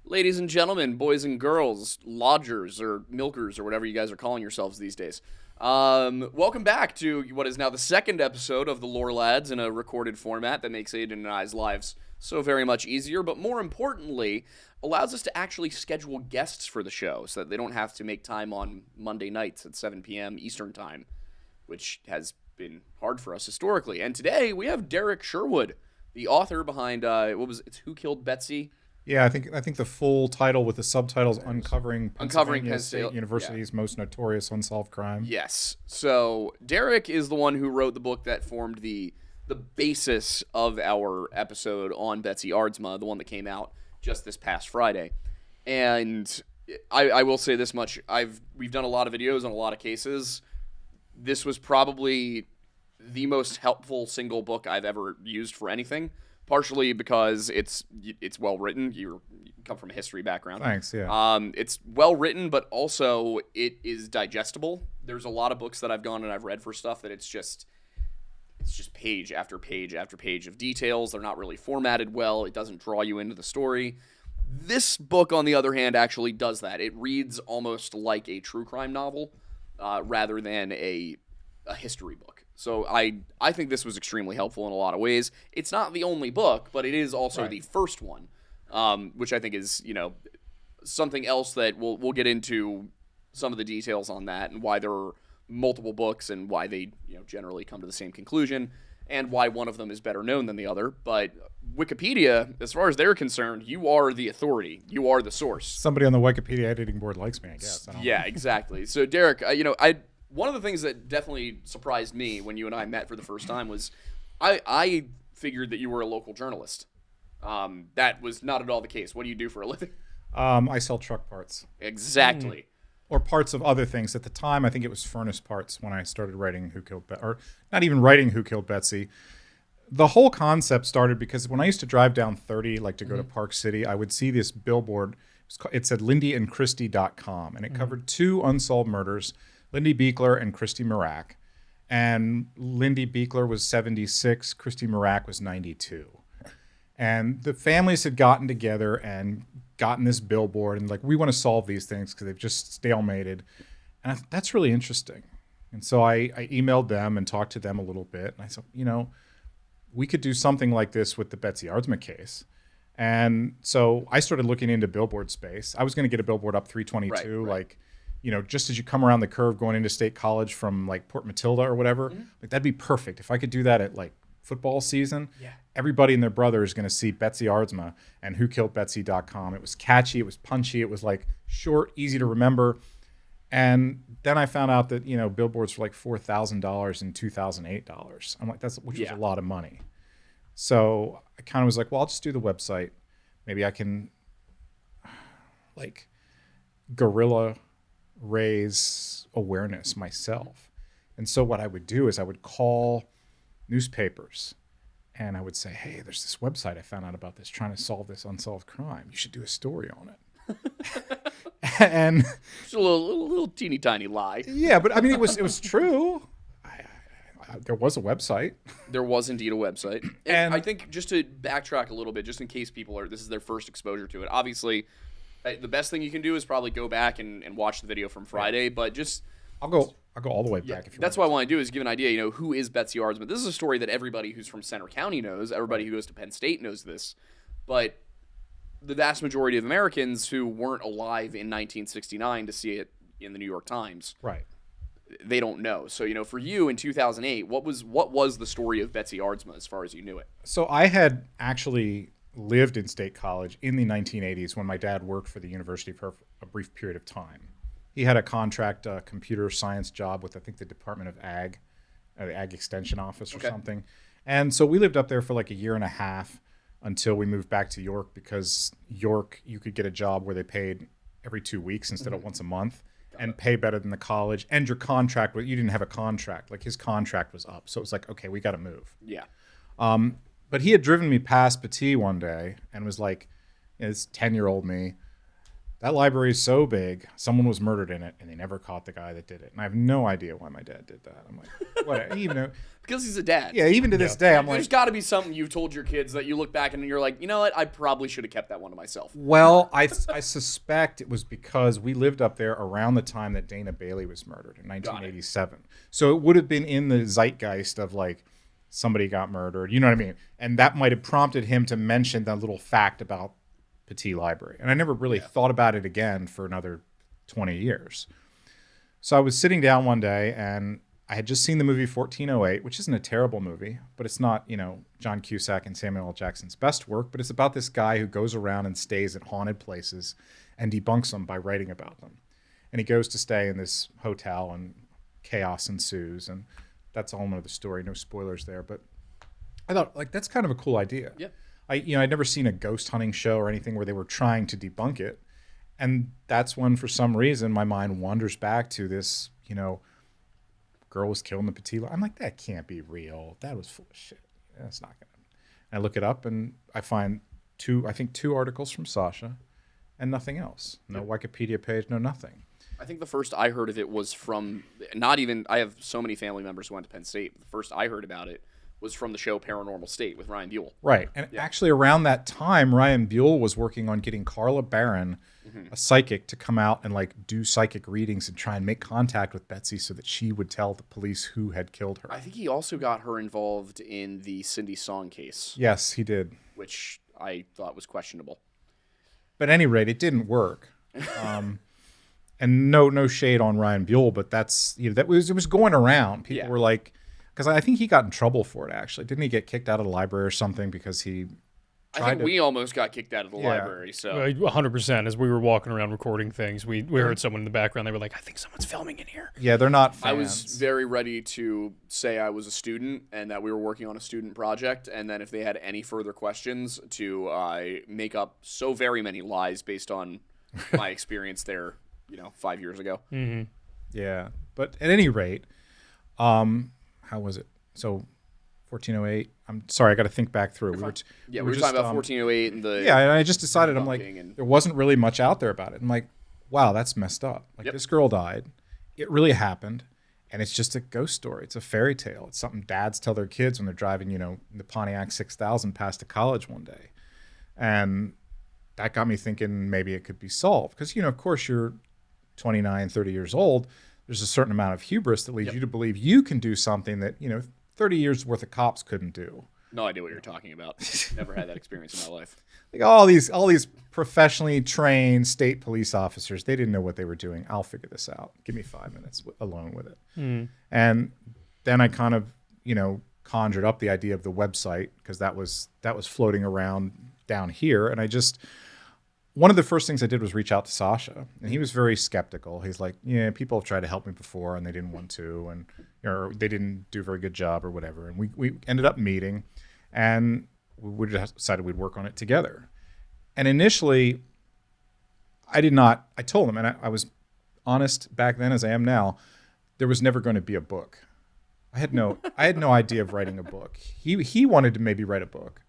Ladies and gentlemen, boys and girls, lodgers or milkers or whatever you guys are calling yourselves these days. Welcome back to what is now the second episode of the Lore Lads in a recorded format that makes Aiden and I's lives so very much easier, but more importantly, allows us to actually schedule guests for the show so that they don't have to make time on Monday nights at 7 p.m. Eastern Time, which has been hard for us historically. And today we have Derek Sherwood, the author behind, it's Who Killed Betsy? Yeah, I think the full title with the subtitles Uncovering Pennsylvania Penn State University's most notorious unsolved crime. Yes. So Derek is the one who wrote the book that formed the basis of our episode on Betsy Aardsma, the one that came out just this past Friday. And I will say this much: we've done a lot of videos on a lot of cases. This was probably the most helpful single book I've ever used for anything. Partially because it's well written. You come from a history background. Thanks, yeah. It's well written, but also it is digestible. There's a lot of books that I've gone and I've read for stuff that it's just page after page after page of details. They're not really formatted well. It doesn't draw you into the story. This book, on the other hand, actually does that. It reads almost like a true crime novel rather than a history book. So I think this was extremely helpful in a lot of ways. It's not the only book, but it is also the first one, which I think is, something else that we'll get into some of the details on that and why there are multiple books and why they generally come to the same conclusion and why one of them is better known than the other. But Wikipedia, as far as they're concerned, you are the authority. You are the source. Somebody on the Wikipedia editing board likes me, I guess. Yeah, exactly. So Derek, one of the things that definitely surprised me when you and I met for the first time was I figured that you were a local journalist. That was not at all the case. What do you do for a living? I sell truck parts. Exactly. Or parts of other things. At the time, I think it was furnace parts when I started writing Who Killed Betsy. Or not even writing Who Killed Betsy. The whole concept started because when I used to drive down 30, like to go to Park City, I would see this billboard. It said lindyandchristy.com, and it covered two unsolved murders, Lindy Beekler and Christy Mirac. And Lindy Beekler was 76, Christy Mirac was 92. And the families had gotten together and gotten this billboard and we want to solve these things because they've just stalemated. And I thought, that's really interesting. And so I emailed them and talked to them a little bit. And I said, we could do something like this with the Betsy Aardsma case. And so I started looking into billboard space. I was going to get a billboard up 322, right. Just as you come around the curve going into State College from Port Matilda or whatever, that'd be perfect. If I could do that at football season, everybody and their brother is going to see Betsy Aardsma and WhoKilledBetsy.com. It was catchy, it was punchy, it was short, easy to remember. And then I found out that billboards were $4,000 and $2,008. I'm like, which is a lot of money. So I kind of was like, well, I'll just do the website. Maybe I can guerrilla raise awareness myself. And so what I would do is I would call newspapers and I would say, hey, there's this website I found out about this trying to solve this unsolved crime. You should do a story on it. And it's a little teeny tiny lie. Yeah, but I mean, it was true. There was a website. There was indeed a website. And I think just to backtrack a little bit, just in case this is their first exposure to it, obviously the best thing you can do is probably go back and watch the video from Friday, but just... I'll go all the way back if you want. That's what I want to do is give an idea, who is Betsy Aardsma? This is a story that everybody who's from Center County knows. Everybody who goes to Penn State knows this. But the vast majority of Americans who weren't alive in 1969 to see it in the New York Times, they don't know. So, for you in 2008, what was the story of Betsy Aardsma as far as you knew it? So I had actually lived in State College in the 1980s when my dad worked for the university for a brief period of time. He had a contract computer science job with, I think, the Department of Ag, the Ag Extension Office or something. And so we lived up there for a year and a half until we moved back to York, because York, you could get a job where they paid every 2 weeks instead of once a month and pay better than the college. And your contract, you didn't have a contract. His contract was up. So it was okay, we got to move. Yeah. But he had driven me past Petit one day and was like, this 10-year-old me, that library is so big, someone was murdered in it, and they never caught the guy that did it. And I have no idea why my dad did that. I'm like, what? Even though, Because he's a dad. yeah, even to this day, I'm There's like, got to be something you've told your kids that you look back and you're like, you know what? I probably should have kept that one to myself. well, I suspect it was because we lived up there around the time that Dana Bailey was murdered in 1987. So it would have been in the zeitgeist of like somebody got murdered. You know what I mean? And that might have prompted him to mention that little fact about Petit Library. And I never really thought about it again for another 20 years. So I was sitting down one day and I had just seen the movie 1408, which isn't a terrible movie, but it's not, John Cusack and Samuel L. Jackson's best work, but it's about this guy who goes around and stays at haunted places and debunks them by writing about them. And he goes to stay in this hotel and chaos ensues. And that's a whole nother story. No spoilers there, but I thought like that's kind of a cool idea. Yeah. I'd never seen a ghost hunting show or anything where they were trying to debunk it. And that's when, for some reason, my mind wanders back to this, girl was killed in the Petit. I'm like, that can't be real. That was full of shit. That's not going to. I look it up and I find two articles from Sasha and nothing else. No Wikipedia page, no nothing. I think the first I heard of it was from, I have so many family members who went to Penn State. The first I heard about it was from the show Paranormal State with Ryan Buell. Right. And actually around that time, Ryan Buell was working on getting Carla Barron, a psychic, to come out and like do psychic readings and try and make contact with Betsy so that she would tell the police who had killed her. I think he also got her involved in the Cindy Song case. Yes, he did. Which I thought was questionable. But at any rate, it didn't work. And no shade on Ryan Buell, but it was going around. People were like, because I think he got in trouble for it, actually. Didn't he get kicked out of the library or something because he I think we almost got kicked out of the library. So 100%. As we were walking around recording things, we heard someone in the background. They were like, I think someone's filming in here. Yeah, they're not fans. I was very ready to say I was a student and that we were working on a student project. And then if they had any further questions, to make up so very many lies based on my experience there, 5 years ago. Mm-hmm. Yeah. But at any rate, how was it? So 1408. I'm sorry, I got to think back through. We were talking about 1408 and the and I just decided there wasn't really much out there about it. I'm like, wow, that's messed up. Like this girl died. It really happened, and it's just a ghost story. It's a fairy tale. It's something dads tell their kids when they're driving, the Pontiac 6000 past a college one day. And that got me thinking maybe it could be solved because of course you're 29, 30 years old. There's a certain amount of hubris that leads you to believe you can do something that, 30 years worth of cops couldn't do. No idea what you're talking about. Never had that experience in my life. Like all these professionally trained state police officers, they didn't know what they were doing. I'll figure this out. Give me 5 minutes alone with it. Mm. And then I kind of, conjured up the idea of the website because that was floating around down here. And one of the first things I did was reach out to Sasha, and he was very skeptical. He's like, yeah, people have tried to help me before and they didn't want to, and or they didn't do a very good job or whatever. And we ended up meeting, and we decided we'd work on it together. And initially, I told him, and I was honest back then as I am now, there was never going to be a book. I had no idea of writing a book. He wanted to maybe write a book,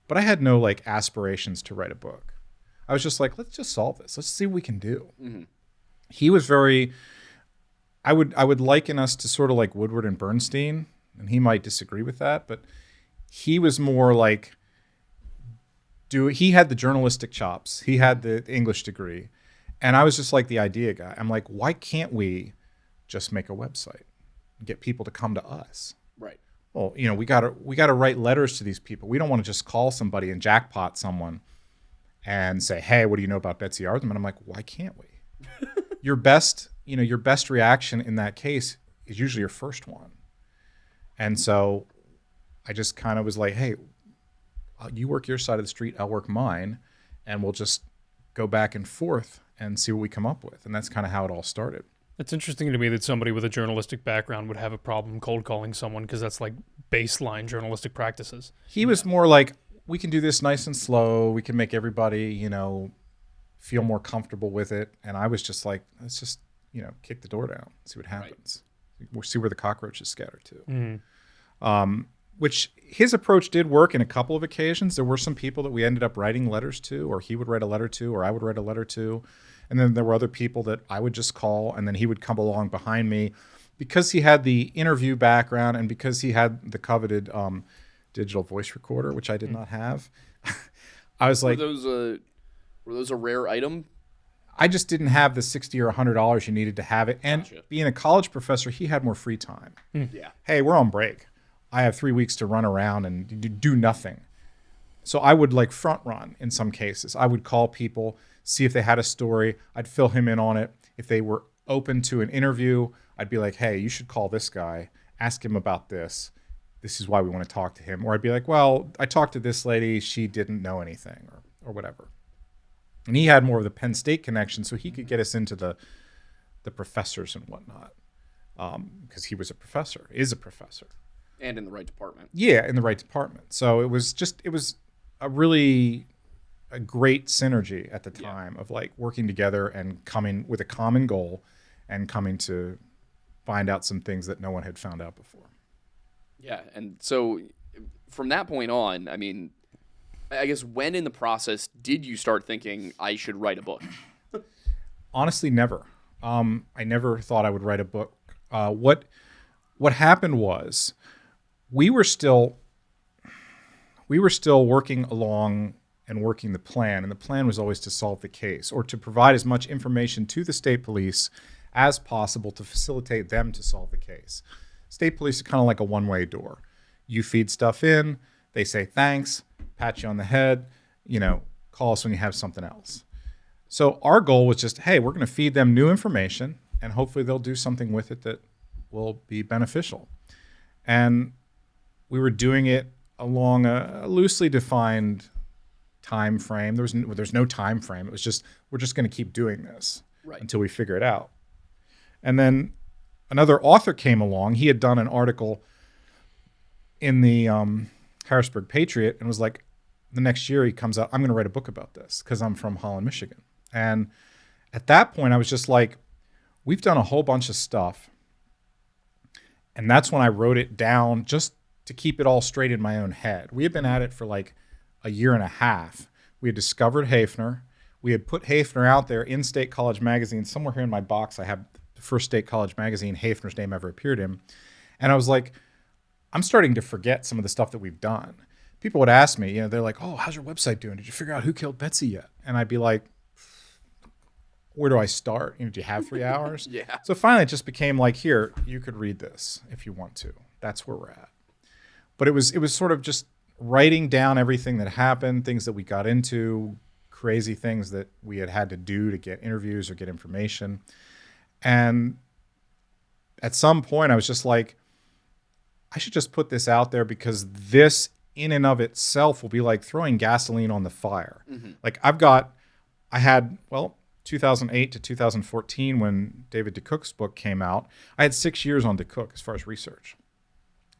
but I had no aspirations to write a book. I was just like, let's just solve this. Let's see what we can do. Mm-hmm. He was very, I would liken us to sort of like Woodward and Bernstein, and he might disagree with that, but he was more like, he had the journalistic chops. He had the English degree. And I was just like the idea guy. I'm like, why can't we just make a website and get people to come to us? Right. Well, we gotta write letters to these people. We don't want to just call somebody and jackpot someone and say, hey, what do you know about Betsy Aardsma? And I'm like, why can't we? Your best reaction in that case is usually your first one. And so I just kind of was like, hey, you work your side of the street, I'll work mine, and we'll just go back and forth and see what we come up with. And that's kind of how it all started. It's interesting to me that somebody with a journalistic background would have a problem cold calling someone because that's like baseline journalistic practices. He was more like, we can do this nice and slow. We can make everybody, feel more comfortable with it. And I was just like, let's just, kick the door down, see what happens. Right. We'll see where the cockroaches scatter to. Mm-hmm. Which his approach did work in a couple of occasions. There were some people that we ended up writing letters to, or he would write a letter to, or I would write a letter to. And then there were other people that I would just call, and then he would come along behind me. Because he had the interview background and because he had the coveted digital voice recorder, which I did not have, I was like, were those a rare item? I just didn't have the $60 or $100 you needed to have it. And Gotcha. being a college professor, he had more free time. Yeah. Hey, we're on break. I have 3 weeks to run around and do nothing. So I would like front run in some cases. I would call people, see if they had a story. I'd fill him in on it. If they were open to an interview, I'd be like, hey, you should call this guy, ask him about this. This is why we want to talk to him. Or I'd be like, well, I talked to this lady. She didn't know anything or whatever. And he had more of the Penn State connection, so he could get us into the professors and whatnot, because he was a professor, is a professor. And in the right department. Yeah, in the right department. So it was a great synergy at the time of like working together and coming with a common goal and coming to find out some things that no one had found out before. Yeah, and so from that point on, I mean, I guess when in the process did you start thinking I should write a book? Honestly, never. I never thought I would write a book. What happened was we were still working along and working the plan, and the plan was always to solve the case or to provide as much information to the state police as possible to facilitate them to solve the case. State police are kind of like a one-way door. You feed stuff in, they say thanks, pat you on the head, call us when you have something else. So our goal was just, hey, we're going to feed them new information, and hopefully they'll do something with it that will be beneficial. And we were doing it along a loosely defined time frame. There's no time frame. It was just, we're just going to keep doing this until we figure it out. And then another author came along. He had done an article in the Harrisburg Patriot and was like, the next year he comes out, I'm going to write a book about this because I'm from Holland, Michigan. And at that point, I was just like, we've done a whole bunch of stuff. And that's when I wrote it down just to keep it all straight in my own head. We had been at it for like a year and a half. We had discovered Hafner. We had put Hafner out there in State College Magazine. Somewhere here in my box, I have the first State College Magazine Hafner's name ever appeared in. And I was like, I'm starting to forget some of the stuff that we've done. People would ask me, they're like, oh, how's your website doing? Did you figure out who killed Betsy yet? And I'd be like, where do I start? Do you have 3 hours? Yeah. So finally it just became like, here, you could read this if you want to. That's where we're at. But it was sort of just writing down everything that happened, things that we got into, crazy things that we had to do to get interviews or get information. And at some point I was just like, I should just put this out there because this in and of itself will be like throwing gasoline on the fire. Mm-hmm. Like I had 2008 to 2014 when David DeCook's book came out, I had 6 years on DeCook as far as research.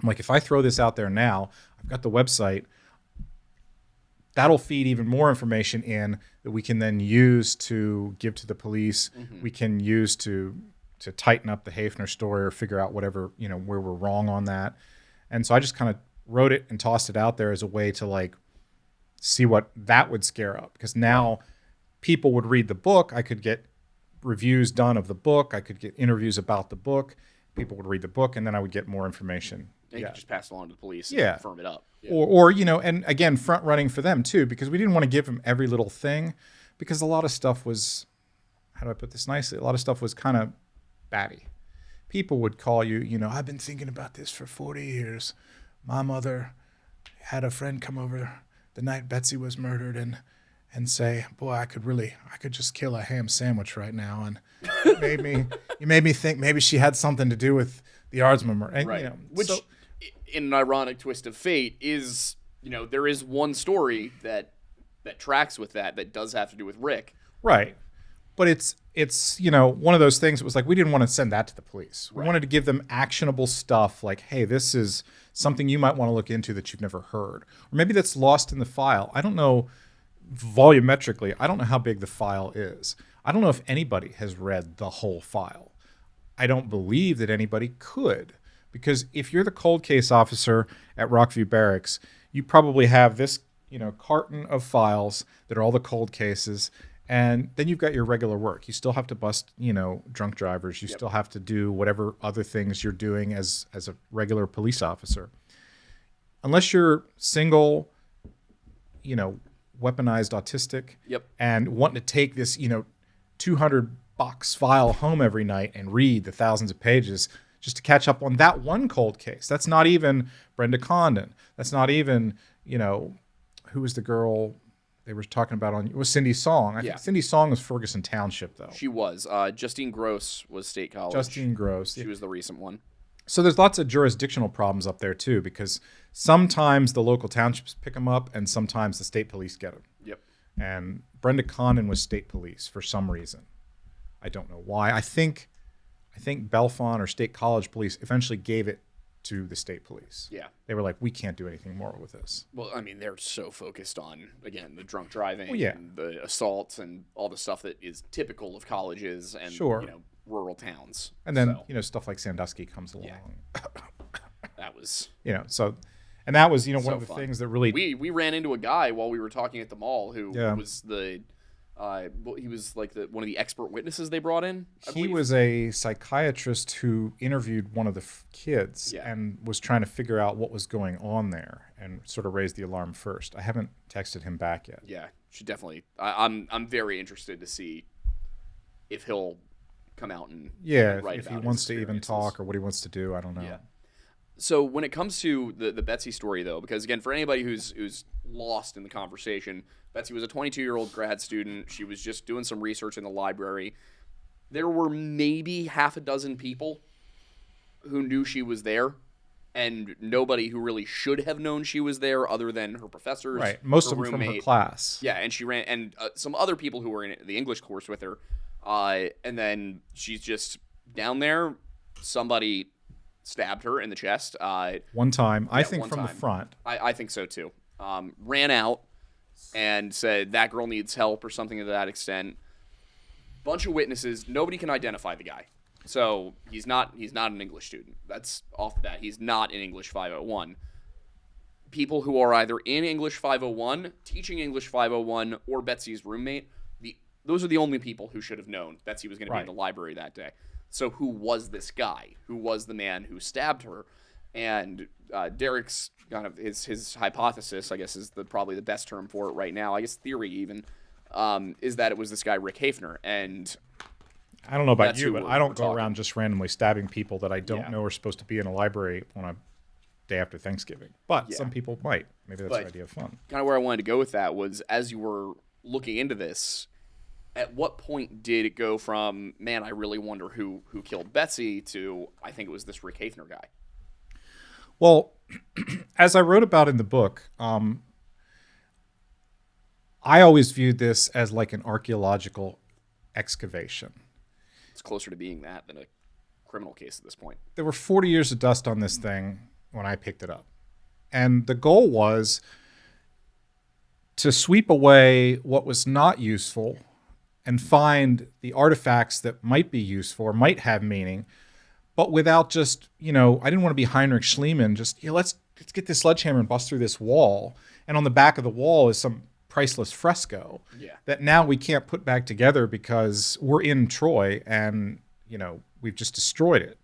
I'm like, if I throw this out there now, I've got the website, that'll feed even more information in that we can then use to give to the police. Mm-hmm. We can use to tighten up the Hafner story or figure out whatever, where we're wrong on that. And so I just kind of wrote it and tossed it out there as a way to like see what that would scare up. Because now people would read the book. I could get reviews done of the book. I could get interviews about the book. People would read the book, and then I would get more information. And you could just pass it along to the police and firm it up. Yeah. Or and again, front running for them too, because we didn't want to give them every little thing, because a lot of stuff was, how do I put this nicely? A lot of stuff was kind of batty. People would call you, I've been thinking about this for 40 years. My mother had a friend come over the night Betsy was murdered and say, boy, I could just kill a ham sandwich right now. And you made me think maybe she had something to do with the Aardsma murder. And, right. Which, in an ironic twist of fate, is, there is one story that tracks with that does have to do with Rick. Right. But it's one of those things. It was like, we didn't want to send that to the police. We wanted to give them actionable stuff like, hey, this is something you might want to look into that you've never heard. Or maybe that's lost in the file. I don't know volumetrically. I don't know how big the file is. I don't know if anybody has read the whole file. I don't believe that anybody could, because if you're the cold case officer at Rockview Barracks, you probably have this, carton of files that are all the cold cases, And then you've got your regular work. You still have to bust, drunk drivers. You still have to do whatever other things you're doing as a regular police officer. Unless you're single, weaponized autistic, Yep. and wanting to take this, 200 box file home every night and read the thousands of pages just to catch up on that one cold case. That's not even Brenda Condon. That's not even, who was the girl they were talking about it was Cindy Song. I think Cindy Song was Ferguson Township, though. She was. Justine Gross was State College. Justine Gross. She was the recent one. So there's lots of jurisdictional problems up there, too, because sometimes the local townships pick them up and sometimes the state police get them. Yep. And Brenda Condon was state police for some reason. I don't know why. I think Bellefonte or State College Police eventually gave it to the state police. Yeah. They were like, we can't do anything more with this. Well, I mean, they're so focused on, again, the drunk driving and the assaults and all the stuff that is typical of colleges and, rural towns. And then, stuff like Sandusky comes along. Yeah. That was... And that was, one so of the fun. things that really... We ran into a guy while we were talking at the mall who was he was like one of the expert witnesses they brought in. He was a psychiatrist who interviewed one of the kids and was trying to figure out what was going on there and sort of raised the alarm first. I haven't texted him back yet. Yeah, should definitely. I'm very interested to see if he'll come out and write if about he wants his to even experiences. talk or what he wants to do. I don't know. Yeah. So when it comes to the Betsy story, though, because again, for anybody who's lost in the conversation, Betsy was a 22-year-old grad student. She was just doing some research in the library. There were maybe half a dozen people who knew she was there, and nobody who really should have known she was there other than her professors. Right, most her of them from her roommate. class. Yeah, and she ran, and some other people who were in the English course with her. And then she's just down there. Somebody stabbed her in the chest. One time, I think one from the time. front. I think so too. Ran out and said that girl needs help or something to that extent. Bunch of witnesses. Nobody can identify the guy. So he's not an English student. That's off the bat. He's not in English 501. People who are either in English 501, teaching English 501, or Betsy's roommate, those are the only people who should have known Betsy was going to be in the library that day. So who was this guy? Who was the man who stabbed her? And Derek's kind of his hypothesis, I guess, is probably the best term for it right now. I guess theory even is that it was this guy Rick Hafner. And I don't know about that's you, who but we're I don't go talking. around just randomly stabbing people that I don't know are supposed to be in a library on a day after Thanksgiving. But some people might. Maybe that's the idea of fun. Kind of where I wanted to go with that was, as you were looking into this, at what point did it go from, man, I really wonder who killed Betsy, to I think it was this Rick Hafner guy? Well, as I wrote about in the book, I always viewed this as like an archaeological excavation. It's closer to being that than a criminal case at this point. There were 40 years of dust on this thing when I picked it up. And the goal was to sweep away what was not useful and find the artifacts that might be useful or might have meaning, but without just, I didn't want to be Heinrich Schliemann, just, let's get this sledgehammer and bust through this wall. And on the back of the wall is some priceless fresco that now we can't put back together because we're in Troy and, we've just destroyed it.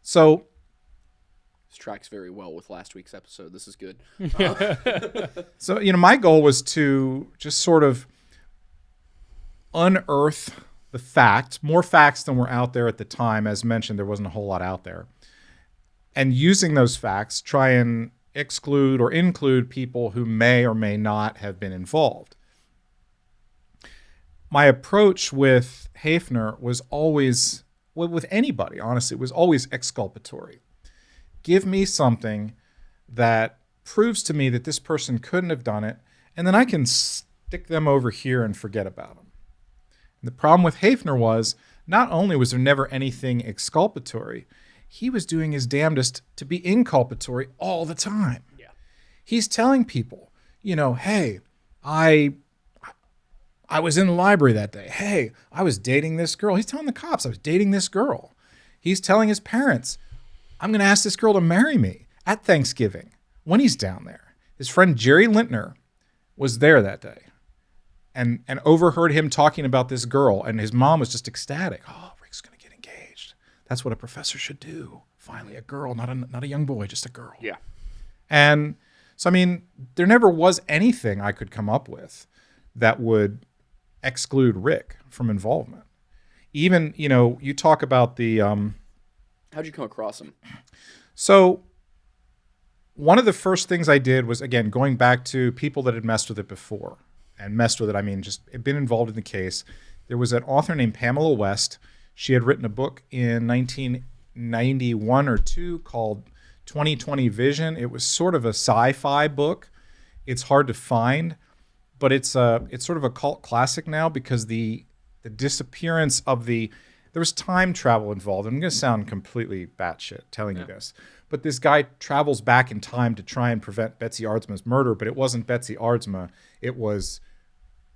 So This tracks very well with last week's episode. This is good. So, my goal was to just sort of unearth the facts, more facts than were out there at the time. As mentioned, there wasn't a whole lot out there. And using those facts, try and exclude or include people who may or may not have been involved. My approach with Hafner was always, with anybody, honestly, it was always exculpatory. Give me something that proves to me that this person couldn't have done it, and then I can stick them over here and forget about them. The problem with Hafner was, not only was there never anything exculpatory, he was doing his damnedest to be inculpatory all the time. Yeah. He's telling people, hey, I was in the library that day. Hey, I was dating this girl. He's telling the cops I was dating this girl. He's telling his parents, I'm going to ask this girl to marry me at Thanksgiving when he's down there. His friend Jerry Lintner was there that day. and overheard him talking about this girl, and his mom was just ecstatic. Oh, Rick's going to get engaged. That's what a professor should do. Finally, a girl, not a young boy, just a girl. Yeah. And so, I mean, there never was anything I could come up with that would exclude Rick from involvement. Even, you talk about the... How'd you come across him? So one of the first things I did was, again, going back to people that had messed with it before. And messed with it, I mean, just had been involved in the case. There was an author named Pamela West. She had written a book in 1991 or 2 called 2020 Vision. It was sort of a sci-fi book. It's hard to find, but it's sort of a cult classic now because the disappearance of there was time travel involved. I'm going to sound completely batshit telling you this, but this guy travels back in time to try and prevent Betsy Aardsma's murder, but it wasn't Betsy Aardsma. It was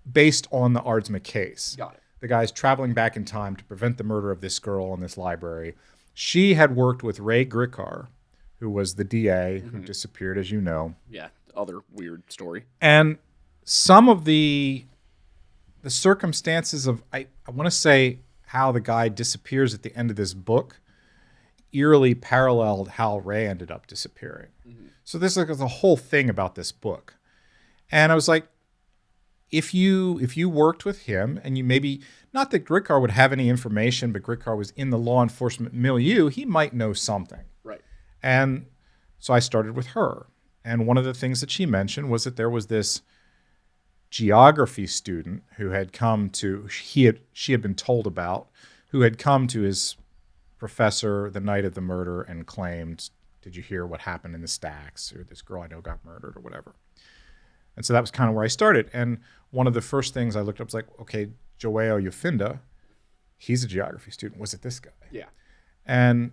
based on the Aardsma case. Got it. The guy's traveling back in time to prevent the murder of this girl in this library. She had worked with Ray Gricar, who was the DA who disappeared, as you know. Yeah, other weird story. And some of the circumstances of, I want to say, how the guy disappears at the end of this book eerily paralleled how Ray ended up disappearing. So there's like a whole thing about this book. And I was like, if you worked with him and you maybe, not that Gricar would have any information, but Gricar was in the law enforcement milieu, he might know something. Right. And so I started with her. And one of the things that she mentioned was that there was this geography student who had come to, she had been told about, who had come to his professor the night of the murder and claimed, did you hear what happened in the stacks? Or this girl I know got murdered or whatever. And so that was kind of where I started. And one of the first things I looked up was like, okay, Joao Yofinda, he's a geography student. Was it this guy? Yeah. And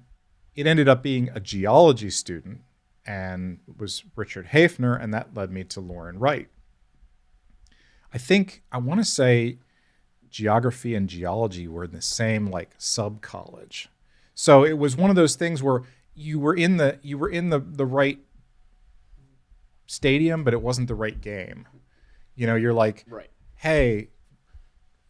it ended up being a geology student, and it was Richard Hafner, and that led me to Lauren Wright. I want to say geography and geology were in the same like sub college. So it was one of those things where you were in the right stadium, but it wasn't the right game. You're like, right. Hey,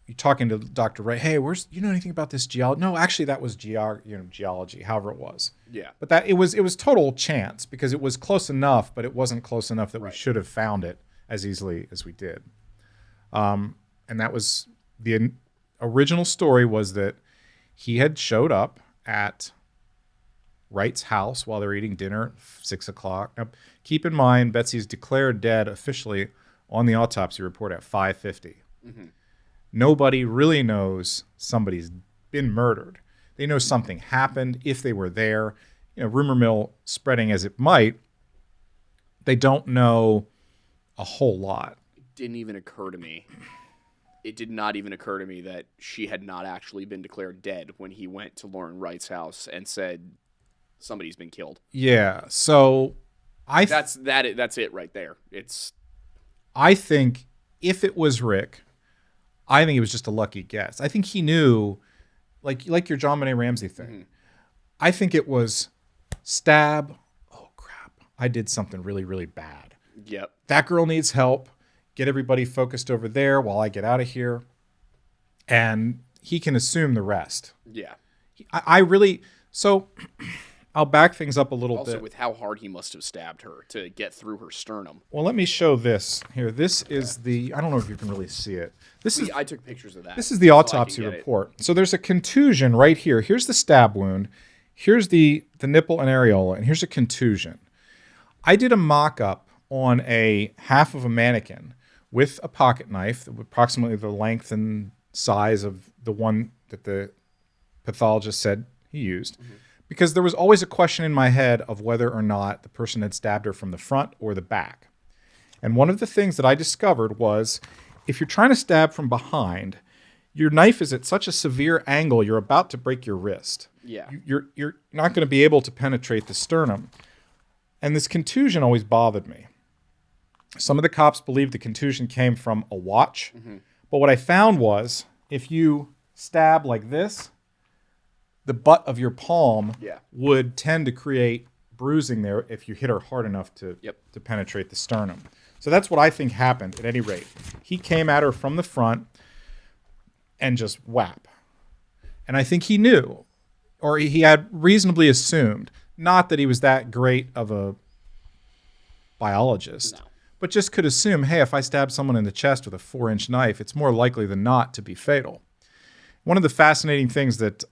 you're talking to Dr. Wright. Hey, you know anything about this geology? No, actually that was geology, however it was. Yeah. But that it was total chance because it was close enough, but it wasn't close enough that we should have found it as easily as we did. And that was the original story, was that he had showed up at Wright's house while they're eating dinner at 6 o'clock. Now, keep in mind, Betsy's declared dead officially on the autopsy report at 5:50. Nobody really knows somebody's been murdered. They know something happened if they were there. Rumor mill spreading as it might, they don't know a whole lot. Didn't even occur to me. It did not even occur to me that she had not actually been declared dead when he went to Lauren Wright's house and said somebody's been killed. Yeah, so That's it right there. I think if it was Rick, I think it was just a lucky guess. I think he knew, like your John Benet Ramsey thing. I think it was stab. Oh crap! I did something really, really bad. Yep. That girl needs help. Get everybody focused over there while I get out of here. And he can assume the rest. Yeah. So I'll back things up a little bit. Also, with how hard he must have stabbed her to get through her sternum. Well, let me show this here. This is I don't know if you can really see it. I took pictures of that. This is the autopsy report. So there's a contusion right here. Here's the stab wound. Here's the nipple and areola, and here's a contusion. I did a mock-up on a half of a mannequin with a pocket knife, approximately the length and size of the one that the pathologist said he used, because there was always a question in my head of whether or not the person had stabbed her from the front or the back. And one of the things that I discovered was, if you're trying to stab from behind, your knife is at such a severe angle, you're about to break your wrist. Yeah. You're not going to be able to penetrate the sternum. And this contusion always bothered me. Some of the cops believed the contusion came from a watch. But what I found was, if you stab like this, the butt of your palm would tend to create bruising there if you hit her hard enough to penetrate the sternum. So that's what I think happened, at any rate. He came at her from the front and just whap. And I think he knew, or he had reasonably assumed, not that he was that great of a biologist, No. but just could assume, hey, if I stab someone in the chest with a 4-inch knife, it's more likely than not to be fatal. One of the fascinating things that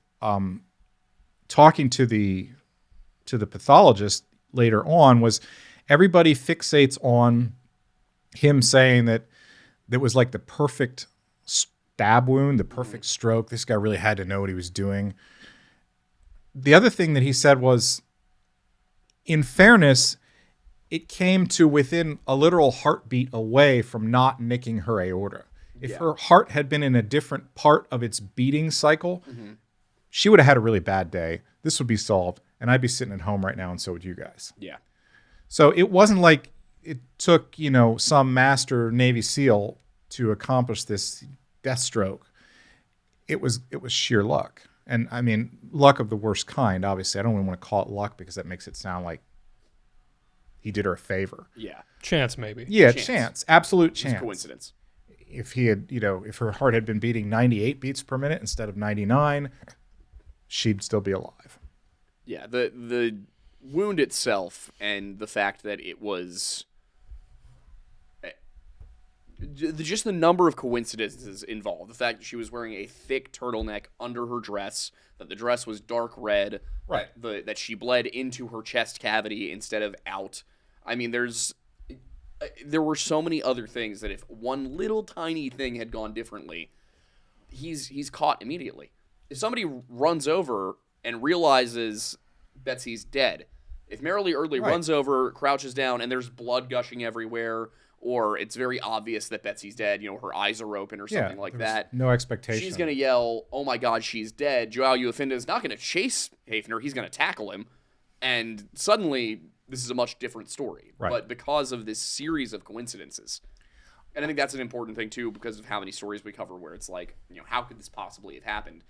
talking to the pathologist later on was everybody fixates on him saying that was like the perfect stab wound, the perfect stroke. This guy really had to know what he was doing. The other thing that he said was, in fairness, it came to within a literal heartbeat away from not nicking her aorta. If her heart had been in a different part of its beating cycle, she would have had a really bad day. This would be solved, and I'd be sitting at home right now, and so would you guys. Yeah. So it wasn't like it took, some master Navy SEAL to accomplish this death stroke. It was sheer luck. And I mean, luck of the worst kind, obviously. I don't even want to call it luck because that makes it sound like he did her a favor. Yeah. Chance, maybe. Yeah, chance. Absolute chance. Coincidence. If he had, if her heart had been beating 98 beats per minute instead of 99, she'd still be alive. Yeah, the wound itself and the fact that it was just the number of coincidences involved. The fact that she was wearing a thick turtleneck under her dress, that the dress was dark red, Right. that she bled into her chest cavity instead of out. I mean, there were so many other things that if one little tiny thing had gone differently, he's caught immediately. If somebody runs over and realizes Betsy's dead, if Marilee Eardley runs over, crouches down, and there's blood gushing everywhere, or it's very obvious that Betsy's dead, her eyes are open or something like that. No expectation. She's going to yell, "Oh my God, she's dead." Joao Uafinda is not going to chase Hafner. He's going to tackle him. And suddenly, this is a much different story. Right. But because of this series of coincidences. And I think that's an important thing, too, because of how many stories we cover where it's like, how could this possibly have happened?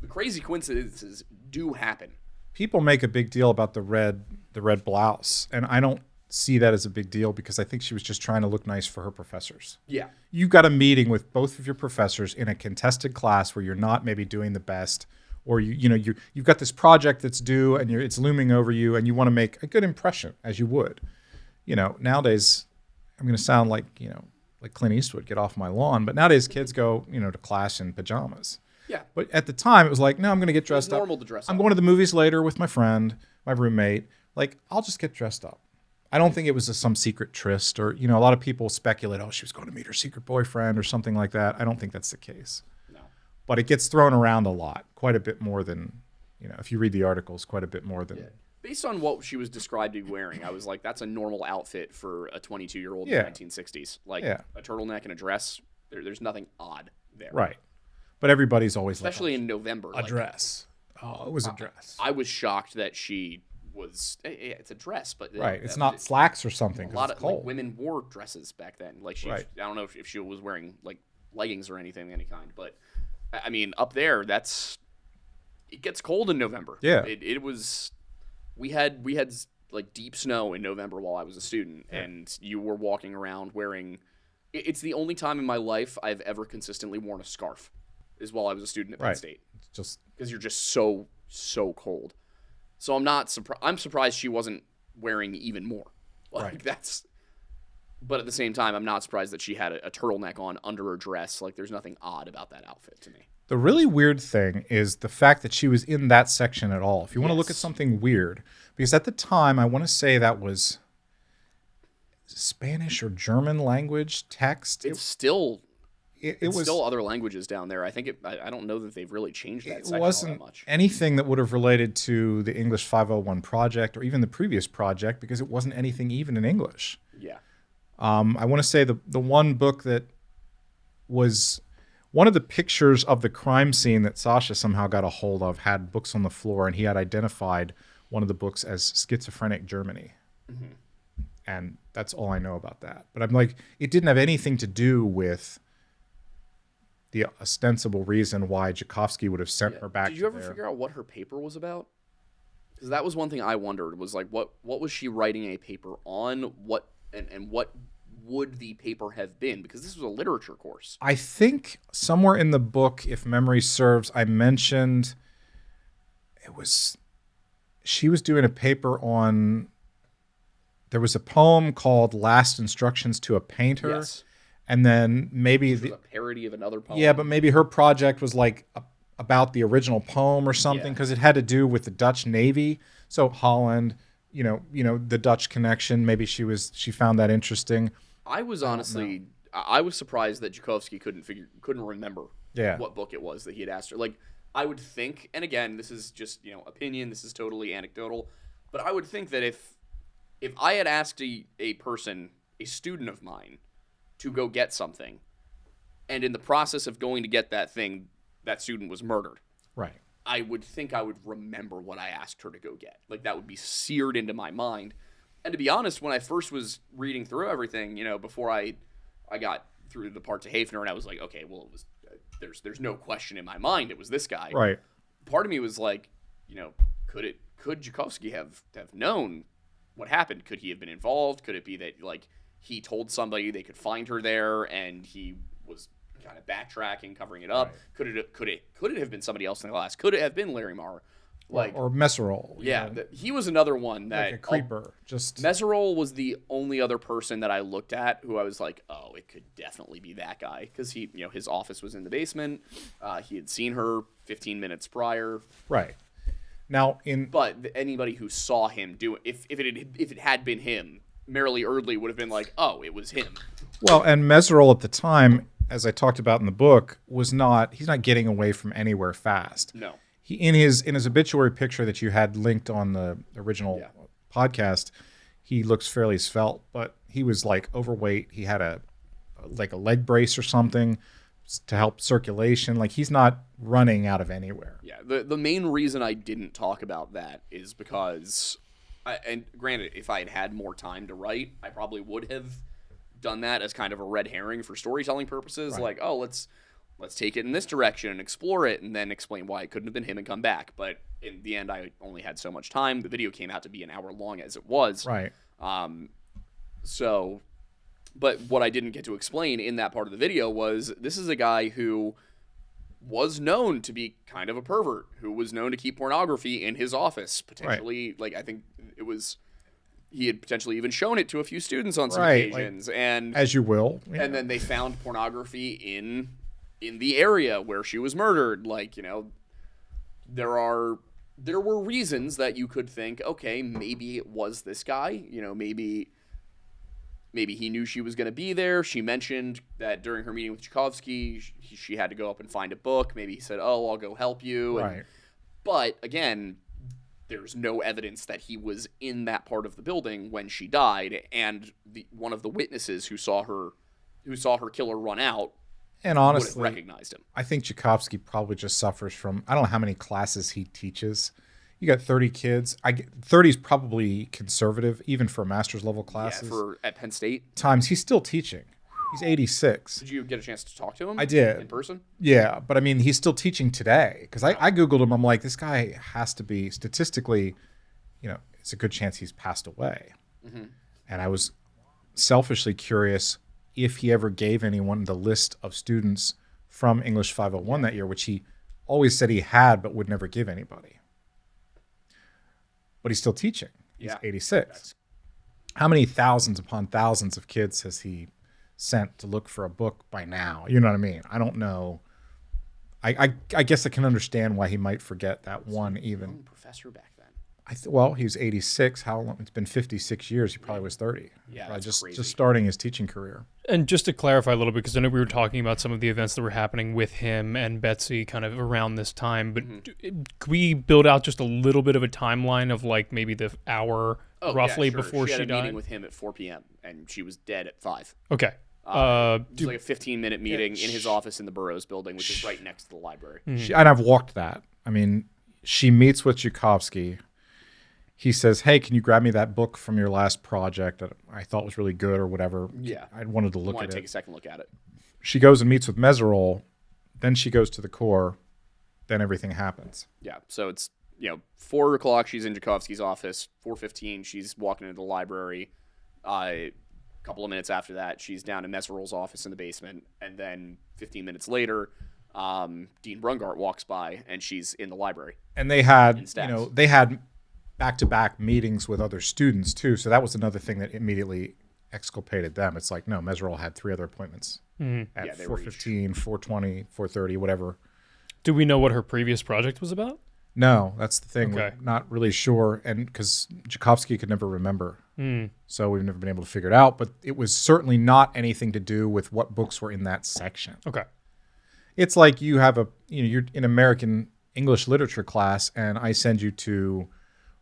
The crazy coincidences do happen. People make a big deal about the red blouse, and I don't see that as a big deal because I think she was just trying to look nice for her professors. Yeah. You got a meeting with both of your professors in a contested class where you're not maybe doing the best, or you've got this project that's due and it's looming over you, and you want to make a good impression as you would. Nowadays, I'm going to sound like like Clint Eastwood, get off my lawn, but nowadays kids go to class in pajamas. Yeah. But at the time, it was like, no, I'm going to get dressed up. It's normal to dress up. I'm going to the movies later with my friend, my roommate. Like, I'll just get dressed up. I don't think it was some secret tryst or, a lot of people speculate, she was going to meet her secret boyfriend or something like that. I don't think that's the case. No. But it gets thrown around a lot, quite a bit more than, if you read the articles, quite a bit more than. Yeah. Based on what she was described to be wearing, I was like, that's a normal outfit for a 22-year-old in the 1960s. Like, a turtleneck and a dress, there's nothing odd there. Right. But everybody's always especially in November. A dress. Oh, it was a dress. I was shocked that she was. It's a dress, but right. It's not slacks or something. A lot it's of cold. Women wore dresses back then. Like I don't know if she was wearing like leggings or anything of any kind, but I mean up there, it gets cold in November. Yeah. It was. We had like deep snow in November while I was a student, and you were walking around wearing. It's the only time in my life I've ever consistently worn a scarf. Is while I was a student at Penn State. Just because you're just so cold. So I'm not surprised. I'm surprised she wasn't wearing even more. Like that's. But at the same time, I'm not surprised that she had a turtleneck on under her dress. Like there's nothing odd about that outfit to me. The really weird thing is the fact that she was in that section at all. If you want to look at something weird, because at the time I want to say that was Spanish or German language text. It's still. It was still other languages down there. I think I don't know that they've really changed that section it wasn't all that much. Anything that would have related to the English 501 project or even the previous project because it wasn't anything even in English. Yeah. I want to say the one book that was one of the pictures of the crime scene that Sasha somehow got a hold of had books on the floor, and he had identified one of the books as Schizophrenic Germany. Mm-hmm. And that's all I know about that. But I'm like, it didn't have anything to do with the ostensible reason why Tchaikovsky would have sent her back. Did you ever figure out what her paper was about? Because that was one thing I wondered was like, what was she writing a paper on? What would the paper have been? Because this was a literature course. I think somewhere in the book, if memory serves, I mentioned she was doing a paper on, there was a poem called Last Instructions to a Painter. Yes. And then maybe It was a parody of another poem. yeah, but maybe her project was like about the original poem or something, because it had to do with the Dutch Navy. So Holland, you know the Dutch connection. Maybe she found that interesting. I was honestly, I was surprised that Tchaikovsky couldn't remember what book it was that he had asked her. Like, I would think, and again, this is just, opinion, this is totally anecdotal, but I would think that if I had asked a person, a student of mine, to go get something, and in the process of going to get that thing, that student was murdered. Right. I would think I would remember what I asked her to go get. Like, that would be seared into my mind. And to be honest, when I first was reading through everything, before I got through the part to Hafner, and I was like, okay, well, it was there's no question in my mind it was this guy. Right. Part of me was like, could Tchaikovsky have known what happened? Could he have been involved? Could it be that, like, he told somebody they could find her there and he was kind of backtracking, covering it up? Right. Could it have been somebody else in the class? Could it have been Larry Marr? Or Messerol. Yeah, he was another one that, like a creeper. Messerol was the only other person that I looked at who I was like, oh, it could definitely be that guy, because he, his office was in the basement. He had seen her 15 minutes prior. Right. Now but anybody who saw him do it, if it had been him, Merrily Eardley would have been like, oh, it was him. Well, and Messerol at the time, as I talked about in the book, he's not getting away from anywhere fast. No. He in his obituary picture that you had linked on the original podcast, he looks fairly svelte, but he was like overweight. He had a leg brace or something to help circulation. Like, he's not running out of anywhere. Yeah, the main reason I didn't talk about that is because, and granted, if I had had more time to write, I probably would have done that as kind of a red herring for storytelling purposes. Right. Like, oh, let's take it in this direction and explore it, and then explain why it couldn't have been him and come back. But in the end, I only had so much time. The video came out to be an hour long as it was. Right. But what I didn't get to explain in that part of the video was, this is a guy who was known to be kind of a pervert, who was known to keep pornography in his office, potentially. Right. Like, I think he had potentially even shown it to a few students on some occasions. Like, and as you will. Yeah. And then they found pornography in the area where she was murdered. Like, there were reasons that you could think, okay, maybe it was this guy. Maybe he knew she was going to be there. She mentioned that during her meeting with Tchaikovsky, she had to go up and find a book. Maybe he said, oh, I'll go help you. Right. But again, there's no evidence that he was in that part of the building when she died. And one of the witnesses who saw her killer run out, and honestly, would have recognized him. I think Tchaikovsky probably just suffers from, I don't know how many classes he teaches. You got 30 kids. 30 is probably conservative, even for master's level classes. Yeah, at Penn State. Times he's still teaching. He's 86. Did you get a chance to talk to him? I did. In person? Yeah, but I mean, he's still teaching today. Because I Googled him. I'm like, this guy has to be, statistically, it's a good chance he's passed away. Mm-hmm. And I was selfishly curious if he ever gave anyone the list of students from English 501 that year, which he always said he had but would never give anybody. But he's still teaching. He's 86. How many thousands upon thousands of kids has he sent to look for a book by now? You know what I mean? I don't know. I guess I can understand why he might forget that one even. Professor back then. Well, he was 86. How long? It's been 56 years. He probably was 30. Yeah, that's crazy. Just starting his teaching career. And just to clarify a little bit, because I know we were talking about some of the events that were happening with him and Betsy kind of around this time, but could we build out just a little bit of a timeline of like maybe the hour roughly before she died? She had a meeting with him at 4 p.m. and she was dead at 5. Okay. It was like a 15-minute meeting in his office in the Burroughs building, which is right next to the library. And I've walked that. I mean, she meets with Tchaikovsky. He says, hey, can you grab me that book from your last project that I thought was really good or whatever? Yeah. I wanted to look at it. Take a second look at it. She goes and meets with Messerol. Then she goes to the core. Then everything happens. Yeah. So it's, 4 o'clock, she's in Tchaikovsky's office. 4:15, she's walking into the library. couple of minutes after that, she's down in Messerol's office in the basement. And then 15 minutes later, Dean Brungart walks by, and she's in the library. And they had, In Stacks. they had back-to-back meetings with other students too. So that was another thing that immediately exculpated them. It's like, no, Meserol had 3 other appointments at they were 4:15, 4:20, 4:30, whatever. Do we know what her previous project was about? No, that's the thing. Okay. We're not really sure, and because Tchaikovsky could never remember, so we've never been able to figure it out. But it was certainly not anything to do with what books were in that section. Okay. It's like you have you're in American English literature class, and I send you to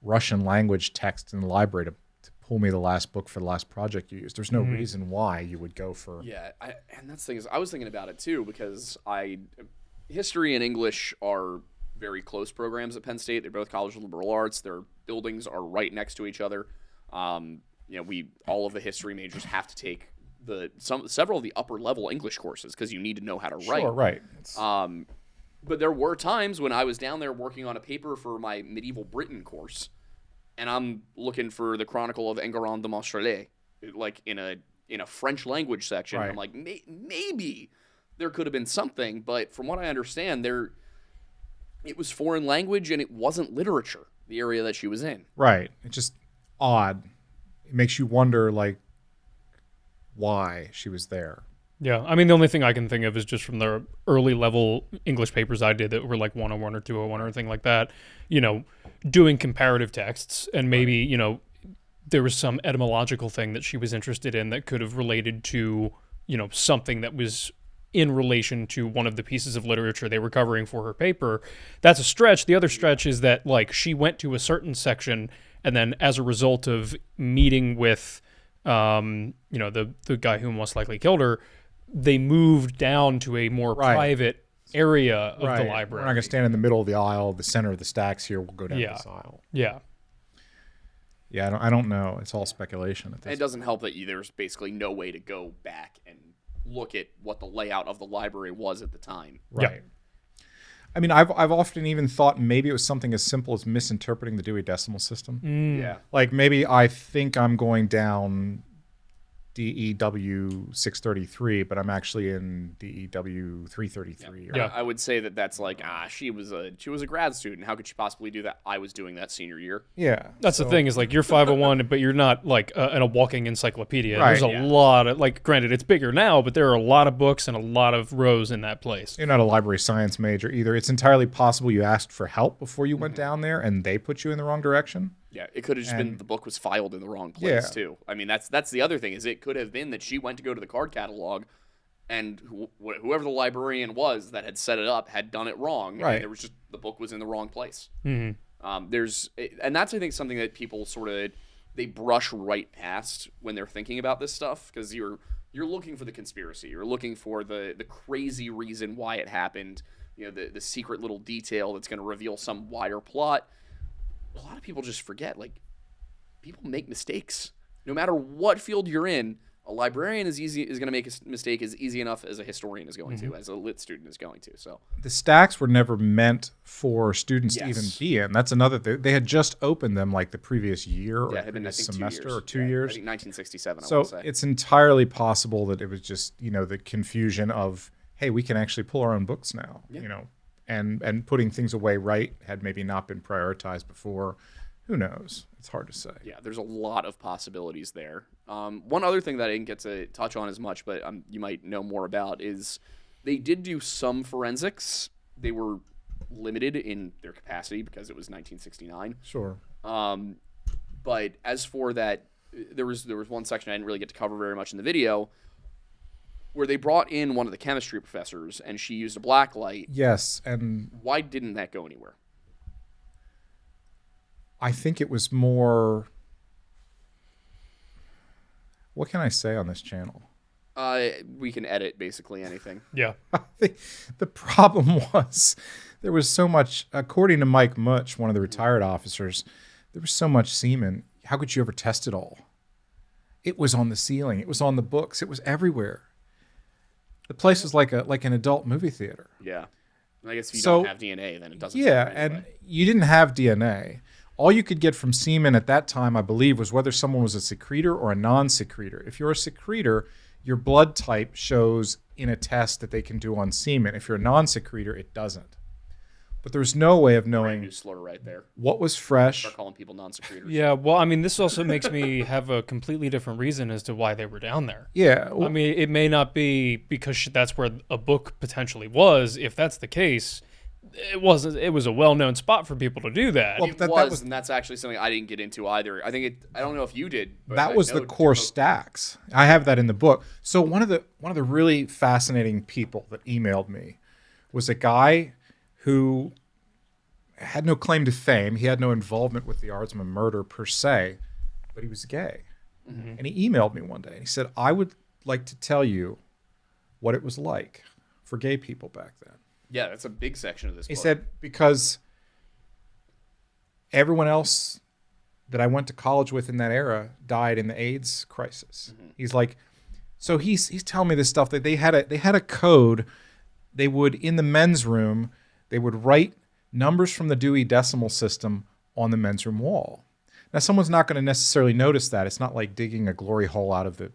Russian language text in the library to pull me the last book for the last project you used. There's no reason why you would go for. Yeah, and that's the thing is, I was thinking about it too, because history and English are very close programs at Penn State. They're both College of Liberal Arts. Their buildings are right next to each other. All of the history majors have to take several of the upper level English courses because you need to know how to write. Sure, right. But there were times when I was down there working on a paper for my medieval Britain course, and I'm looking for the Chronicle of Enguerrand de Montrelet, like in a French language section. Right. I'm like, maybe there could have been something, but from what I understand, it was foreign language and it wasn't literature, the area that she was in. Right. It's just odd. It makes you wonder, like, why she was there. Yeah, I mean, the only thing I can think of is just from the early level English papers I did that were like 101 or 201 or anything like that, doing comparative texts, and maybe, there was some etymological thing that she was interested in that could have related to, something that was in relation to one of the pieces of literature they were covering for her paper. That's a stretch. The other stretch is that, like, she went to a certain section, and then as a result of meeting with, the guy who most likely killed her, they moved down to a more private area of the library. We're not going to stand in the middle of the aisle, the center of the stacks here. We'll go down this aisle. Yeah. Yeah, I don't know. It's all speculation. It doesn't help that there's basically no way to go back and look at what the layout of the library was at the time. Right. Yeah. I mean, I've often even thought maybe it was something as simple as misinterpreting the Dewey Decimal System. Yeah. Like maybe I think I'm going down DEW 633, but I'm actually in DEW 333. Yeah. I would say that's like, she was a grad student. How could she possibly do that? I was doing that senior year. Yeah. That's the thing is, like, you're 501, but you're not like a walking encyclopedia. Right. There's a lot of, like, granted, it's bigger now, but there are a lot of books and a lot of rows in that place. You're not a library science major either. It's entirely possible you asked for help before you went down there and they put you in the wrong direction. Yeah, it could have just been the book was filed in the wrong place too. I mean, that's the other thing is it could have been that she went to go to the card catalog, and whoever the librarian was that had set it up had done it wrong. Right. And there was just the book was in the wrong place. Mm-hmm. And that's I think something that people sort of they brush right past when they're thinking about this stuff because you're looking for the conspiracy, you're looking for the crazy reason why it happened. The secret little detail that's going to reveal some wider plot. A lot of people just forget, like, people make mistakes. No matter what field you're in, a librarian is going to make a mistake as easy enough as a historian is going to, as a lit student is going to. So the stacks were never meant for students to even be in. That's another thing. They had just opened them like the previous year or previous semester or 2 years. I think 1967, so I want to say. It's entirely possible that it was just, the confusion of, hey, we can actually pull our own books now, and putting things away had maybe not been prioritized before. Who knows? It's hard to say. Yeah, there's a lot of possibilities there. One other thing that I didn't get to touch on as much, but you might know more about, is they did do some forensics. They were limited in their capacity because it was 1969. Sure. But as for that, there was one section I didn't really get to cover very much in the video, where they brought in one of the chemistry professors, and she used a black light. Yes, and why didn't that go anywhere? I think it was more... What can I say on this channel? We can edit basically anything. Yeah. I think the problem was there was so much, according to Mike Mutch, one of the retired officers, there was so much semen. How could you ever test it all? It was on the ceiling. It was on the books. It was everywhere. The place was like an adult movie theater. Yeah. I guess if you don't have DNA, then it doesn't. Yeah, and you didn't have DNA. all you could get from semen at that time, I believe, was whether someone was a secretor or a non-secretor. If you're a secretor, your blood type shows in a test that they can do on semen. If you're a non-secretor, it doesn't. But there's no way of Brand knowing new slur right there. what was fresh. Start calling people non-secretors. Yeah, well, I mean, this also makes me have a completely different reason as to why they were down there. Yeah. I mean, it may not be because that's where a book potentially was. If that's the case, it wasn't. It was a well-known spot for people to do that. Well, It that was, was- and that's actually something I didn't get into either. I don't know if you did. But that I was know the core Joe- stacks. I have that in the book. So one of the really fascinating people that emailed me was a guy who had no claim to fame. He had no involvement with the Aardsma murder per se, but he was gay. Mm-hmm. And he emailed me one day and he said, I would like to tell you what it was like for gay people back then. Yeah, that's a big section of this He book. said, because everyone else that I went to college with in that era died in the AIDS crisis. He's like, so he's telling me this stuff that they had a code. They would, in the men's room, they would write numbers from the Dewey Decimal System on the men's room wall. Now, someone's not going to necessarily notice that. It's not like digging a glory hole out of the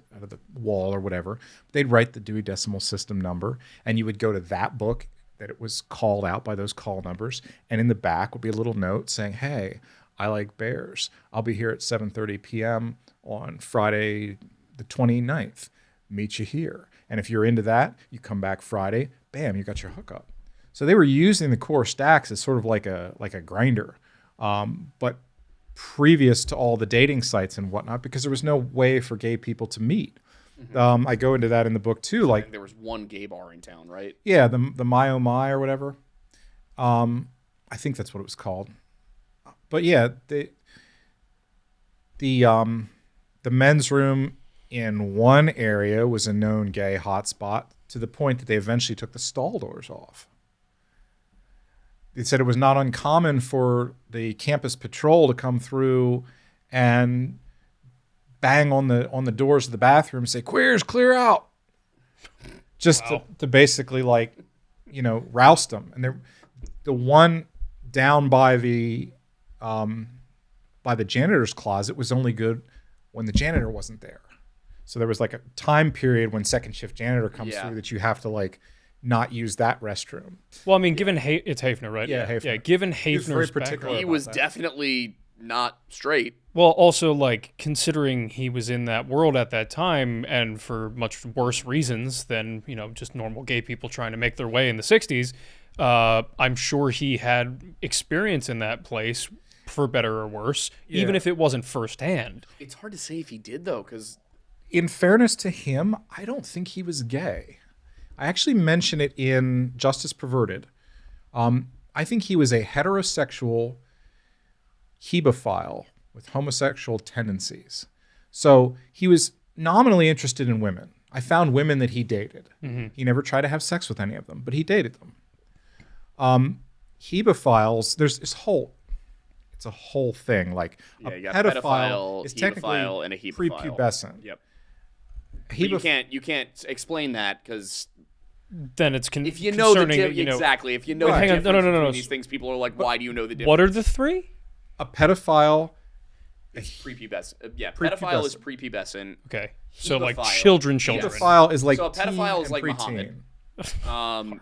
wall or whatever. They'd write the Dewey Decimal System number, and you would go to that book that it was called out by those call numbers, and in the back would be a little note saying, hey, I like bears. I'll be here at 7:30 p.m. on Friday the 29th. Meet you here. And if you're into that, you come back Friday, bam, you got your hookup. So they were using the core stacks as sort of like a grinder. But previous to all the dating sites and whatnot, because there was no way for gay people to meet. I go into that in the book too. I Like, think there was one gay bar in town, right? yeah, the My Oh My or whatever. I think that's what it was called. But yeah, the men's room in one area was a known gay hotspot to the point that they eventually took the stall doors off. They said it was not uncommon for the campus patrol to come through and bang on the doors of the bathroom and say, "Queers, clear out," just to basically roust them. And the one down by the janitor's closet was only good when the janitor wasn't there. So there was like a time period when second shift janitor comes through that you have to not use that restroom. Well, I mean, given it's Hafner, right? Yeah, Hafner. Yeah, given was very Hafner's particular. background. He about was that. definitely not straight. Well, also, considering he was in that world at that time and for much worse reasons than, just normal gay people trying to make their way in the 60s, I'm sure he had experience in that place, for better or worse, even if it wasn't firsthand. It's hard to say if he did, though, because In fairness to him, I don't think he was gay. I actually mention it in Justice Perverted. I think he was a heterosexual hebephile with homosexual tendencies. So he was nominally interested in women. I found women that he dated. He never tried to have sex with any of them, but he dated them. Hebephiles, it's a whole thing. Like you a got pedophile is technically hebephile, and a hebephile. prepubescent. Yep. But Hebeph- you can't explain that because Then it's if you know the concerning that, exactly, if you know Wait, the hang on. difference No. between these things, people are like, why do you know the difference? What are the three? a pedophile, It's prepubescent. Yeah, Prepubescent. pedophile is prepubescent. Okay, so like Hebephile. children. pedophile is like So a pedophile teen is and like preteen. Muhammad.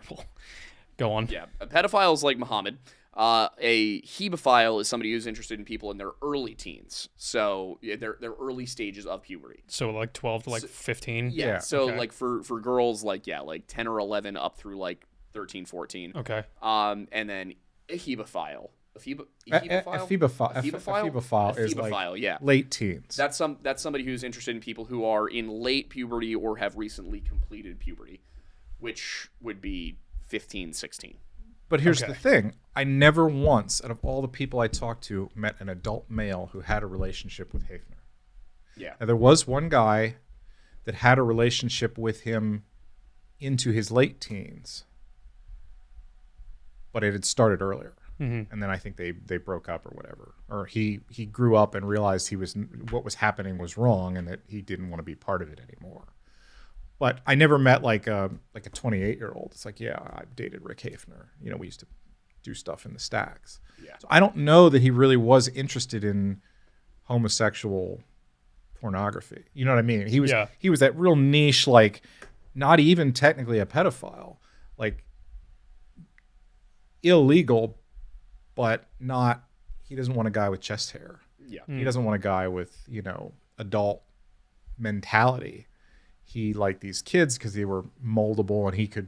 Go on. Yeah, a pedophile is like Muhammad. A hebephile is somebody who's interested in people in their early teens. So their early stages of puberty. So like 12 to 15. Yeah, So okay. like for girls, like 10 or 11 up through like 13, 14. Okay. And then a hebephile. A Ephebophile is like yeah. late teens. That's somebody who's interested in people who are in late puberty or have recently completed puberty, which would be 15, 16. But here's Okay. the thing. I never once, out of all the people I talked to, met an adult male who had a relationship with Hafner. Yeah. Now, there was one guy that had a relationship with him into his late teens, but it had started earlier. Mm-hmm. And then I think they broke up or whatever. Or he grew up and realized what was happening was wrong and that he didn't want to be part of it anymore. But I never met like a 28-year-old. It's like, yeah, I dated Rick Hafner. We used to do stuff in the stacks. Yeah. So I don't know that he really was interested in homosexual pornography. You know what I mean? He was that real niche, like not even technically a pedophile, like illegal, but not. He doesn't want a guy with chest hair. Yeah. He doesn't want a guy with adult mentality. He liked these kids because they were moldable, and he could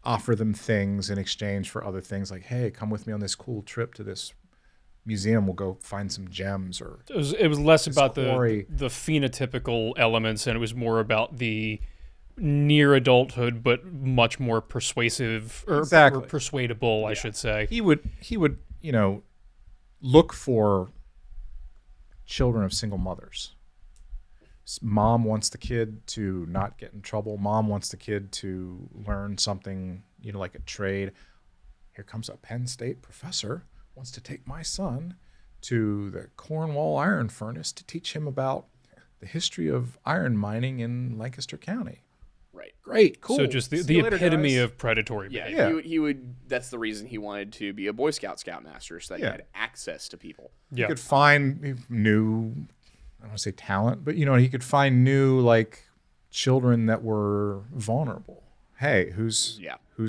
offer them things in exchange for other things, like, hey, come with me on this cool trip to this museum, we'll go find some gems. Or it was less about quarry. the phenotypical elements, and it was more about the near adulthood but much more persuasive or persuadable, I should say. He would look for children of single mothers. Mom wants the kid to not get in trouble. Mom wants the kid to learn something, like a trade. Here comes a Penn State professor, wants to take my son to the Cornwall iron furnace to teach him about the history of iron mining in Lancaster County. Right. Great, cool. So just the epitome of predatory behavior. Yeah, he would. That's the reason he wanted to be a Boy Scoutmaster, so that he had access to people. He could find new, I don't want to say talent, but he could find new children that were vulnerable. Hey, who's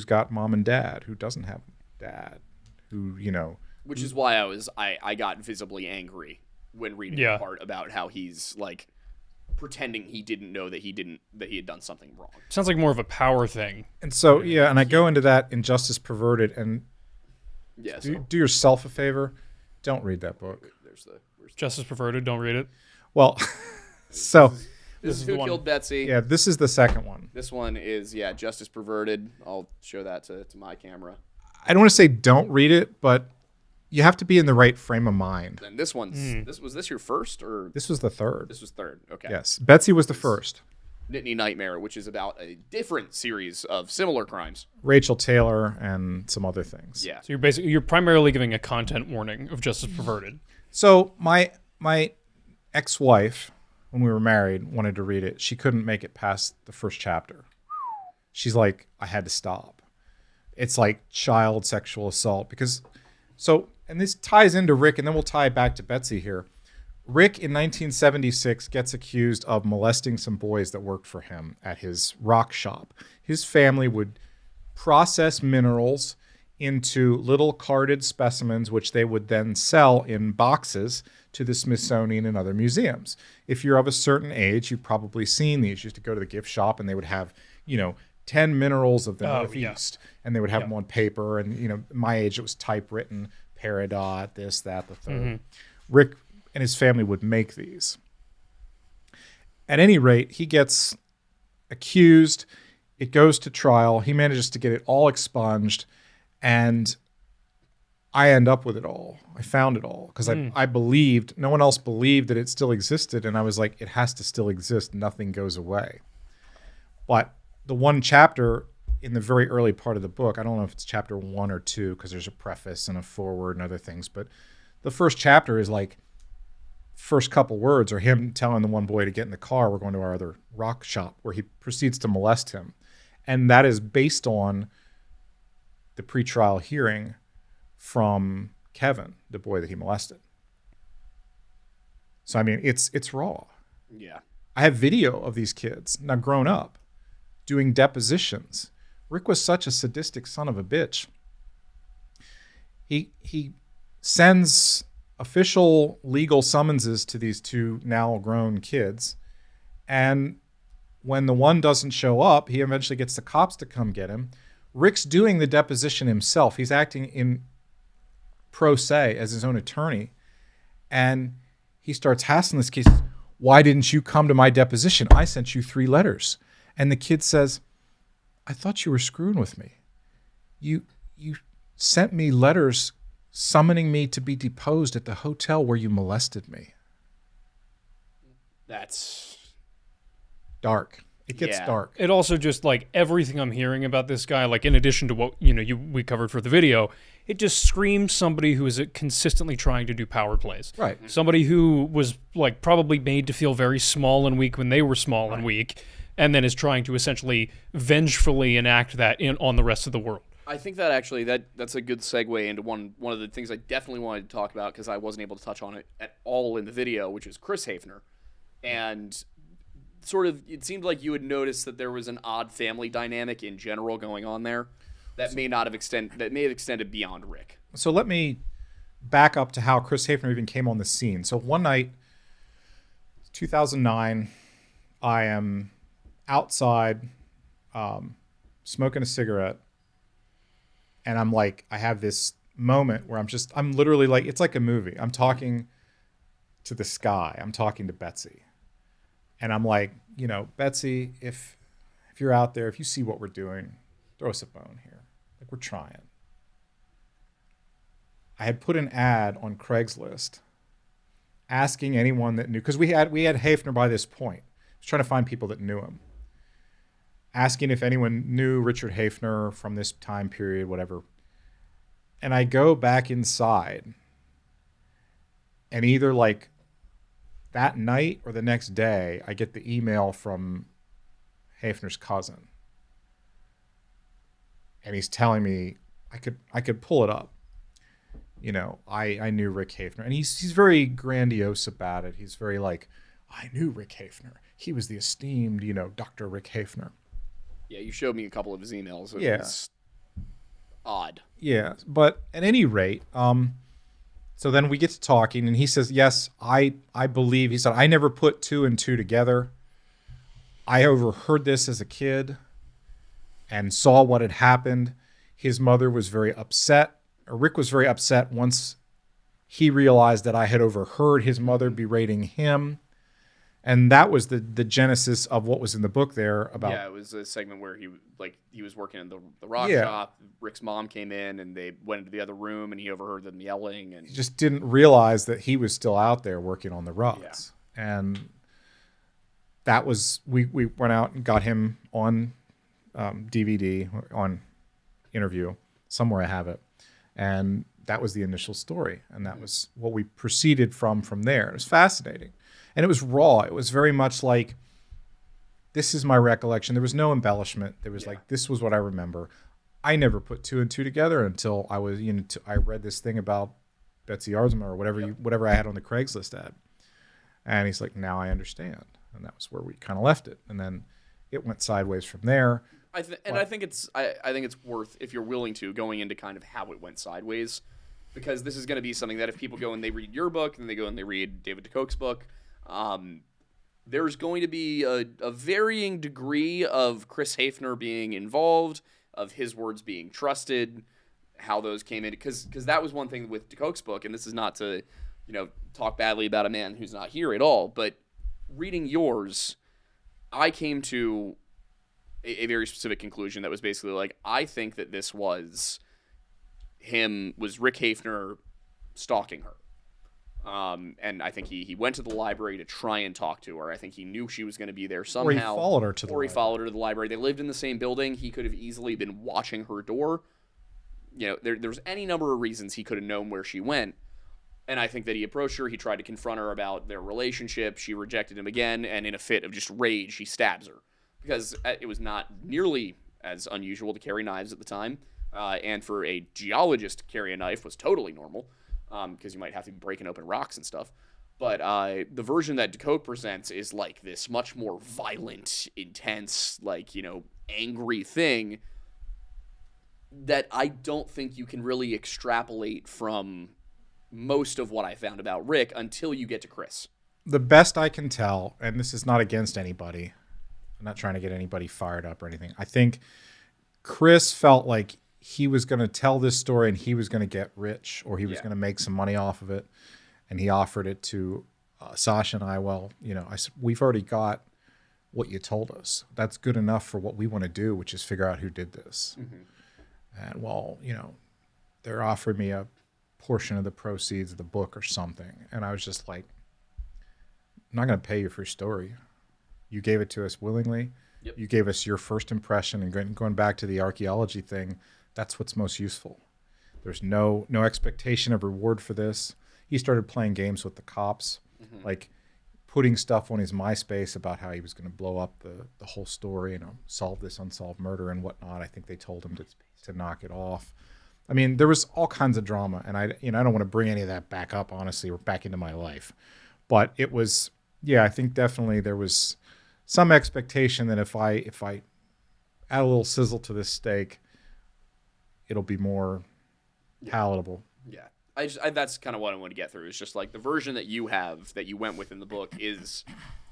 got mom and dad? Who doesn't have dad? Who Which is why I got visibly angry when reading the part about how he's pretending he didn't know that he had done something wrong. Sounds like more of a power thing. And so and I go into that Injustice Perverted, and do yourself a favor, don't read that book. Where's Justice Perverted, don't read it. Well, so this is Who Killed Betsy. Yeah, this is the second one. This one is Justice Perverted. I'll show that to my camera. I don't want to say don't read it, but you have to be in the right frame of mind. And this one's was this your first, or this was the third? This was third. Okay. Yes, Betsy was the first. Nittany Nightmare, which is about a different series of similar crimes. Rachel Taylor and some other things. Yeah. So you're primarily giving a content warning of Justice Perverted. So my ex-wife, when we were married, wanted to read it. She couldn't make it past the first chapter. She's like, I had to stop. It's like child sexual assault and this ties into Rick, and then we'll tie it back to Betsy here. Rick in 1976 gets accused of molesting some boys that worked for him at his rock shop. His family would process minerals into little carded specimens, which they would then sell in boxes to the Smithsonian and other museums. If you're of a certain age, you've probably seen these. You used to go to the gift shop, and they would have, 10 minerals of the Northeast, and they would have them on paper. And, my age, it was typewritten, peridot, this, that, the third. Mm-hmm. Rick and his family would make these. At any rate, he gets accused. It goes to trial. He manages to get it all expunged, and I end up with it all. I found it all because I believed, no one else believed that it still existed, and I was like, it has to still exist. Nothing goes away. But the one chapter in the very early part of the book, I don't know if it's chapter 1 or 2 because there's a preface and a foreword and other things, but the first chapter is first couple words are him telling the one boy to get in the car. We're going to our other rock shop, where he proceeds to molest him. And that is based on the pretrial hearing from Kevin, the boy that he molested. So, I mean, it's raw. Yeah. I have video of these kids, now grown up, doing depositions. Rick was such a sadistic son of a bitch. He sends official legal summonses to these two now grown kids, and when the one doesn't show up, he eventually gets the cops to come get him. Rick's doing the deposition himself. He's acting in pro se as his own attorney, and he starts hassling this kid. Why didn't you come to my deposition? I sent you 3 letters. And the kid says, I thought you were screwing with me. You sent me letters summoning me to be deposed at the hotel where you molested me. That's dark. It gets dark. It also just everything I'm hearing about this guy, in addition to what we covered for the video, it just screams somebody who is consistently trying to do power plays. Right. Somebody who was probably made to feel very small and weak when they were small and weak, and then is trying to essentially vengefully enact that on the rest of the world. I think that actually that's a good segue into one of the things I definitely wanted to talk about because I wasn't able to touch on it at all in the video, which is Chris Hafner. And sort of, it seemed like you had noticed that there was an odd family dynamic in general going on there that may have extended beyond Rick. So let me back up to how Chris Hafner even came on the scene. So one night, 2009, I am outside smoking a cigarette, and I'm like, I have this moment where I'm literally like, it's like a movie. I'm talking to the sky. I'm talking to Betsy. And I'm like, Betsy, if you're out there, if you see what we're doing, throw us a bone here. Like, we're trying. I had put an ad on Craigslist asking anyone that knew, because we had Hafner by this point. I was trying to find people that knew him. Asking if anyone knew Richard Hafner from this time period, whatever. And I go back inside, and either like that night or the next day, I get the email from Hafner's cousin. And he's telling me I could pull it up. I knew Rick Hafner. And he's very grandiose about it. He's very like, I knew Rick Hafner. He was the esteemed, Dr. Rick Hafner. Yeah, you showed me a couple of his emails. It was odd. Yeah, but at any rate, so then we get to talking, and he says, yes, I believe, he said, I never put two and two together. I overheard this as a kid and saw what had happened. His mother was very upset, or Rick was very upset once he realized that I had overheard his mother berating him. And that was the genesis of what was in the book there about. Yeah, it was a segment where he was working in the rock shop. Rick's mom came in, and they went into the other room, and he overheard them yelling. And he just didn't realize that he was still out there working on the rugs. Yeah. And that was, we went out and got him on DVD, on interview. Somewhere I have it. And that was the initial story. And that was what we proceeded from there. It was fascinating. And it was raw. It was very much like, this is my recollection. There was no embellishment. There was like, this was what I remember. I never put two and two together until I was, I read this thing about Betsy Aardsma or whatever I had on the Craigslist ad. And he's like, now I understand. And that was where we kind of left it. And then it went sideways from there. I think it's worth, if you're willing to, going into kind of how it went sideways, because this is going to be something that if people go and they read your book and they go and they read David DeCoke's book, there's going to be a varying degree of Chris Hafner being involved, of his words being trusted, how those came in, because that was one thing with DeCoke's book, and this is not to talk badly about a man who's not here at all, but reading yours, I came to a very specific conclusion that was basically like, I think that this was Rick Hafner stalking her. And I think he went to the library to try and talk to her. I think he knew she was going to be there somehow. Or he followed her to the library. They lived in the same building. He could have easily been watching her door. There's any number of reasons he could have known where she went. And I think that he approached her. He tried to confront her about their relationship. She rejected him again. And in a fit of just rage, he stabs her. Because it was not nearly as unusual to carry knives at the time. And for a geologist to carry a knife was totally normal. Because you might have to be breaking open rocks and stuff. But the version that DeCoke presents is like this much more violent, intense, angry thing that I don't think you can really extrapolate from most of what I found about Rick until you get to Chris. The best I can tell, and this is not against anybody, I'm not trying to get anybody fired up or anything, I think Chris felt like he was going to tell this story and he was going to get rich, or he was going to make some money off of it. And he offered it to Sasha and I. Well, I said, we've already got what you told us. That's good enough for what we want to do, which is figure out who did this. Mm-hmm. And they're offering me a portion of the proceeds of the book or something. And I was just like, I'm not going to pay you for your story. You gave it to us willingly. Yep. You gave us your first impression, and going back to the archaeology thing, that's what's most useful. There's no expectation of reward for this. He started playing games with the cops, like putting stuff on his MySpace about how he was going to blow up the whole story and solve this unsolved murder and whatnot. I think they told him to knock it off. I mean, there was all kinds of drama, and I don't want to bring any of that back up, honestly, or back into my life. But it was, yeah, I think definitely there was some expectation that if I add a little sizzle to this steak, it'll be more palatable. Yeah. That's kind of what I want to get through. It's just like the version that you have that you went with in the book is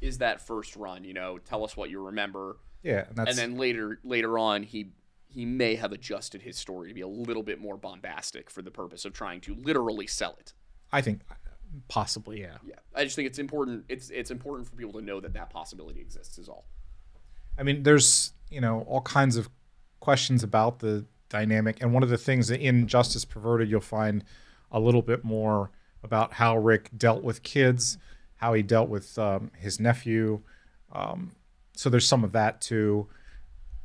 that first run, tell us what you remember. Yeah. And then later on, he may have adjusted his story to be a little bit more bombastic for the purpose of trying to literally sell it. I think possibly, yeah. Yeah. I just think it's important. It's important for people to know that possibility exists is all. I mean, there's, all kinds of questions about the dynamic. And one of the things that in Justice Perverted, you'll find a little bit more about how Rick dealt with kids, how he dealt with his nephew. So there's some of that too.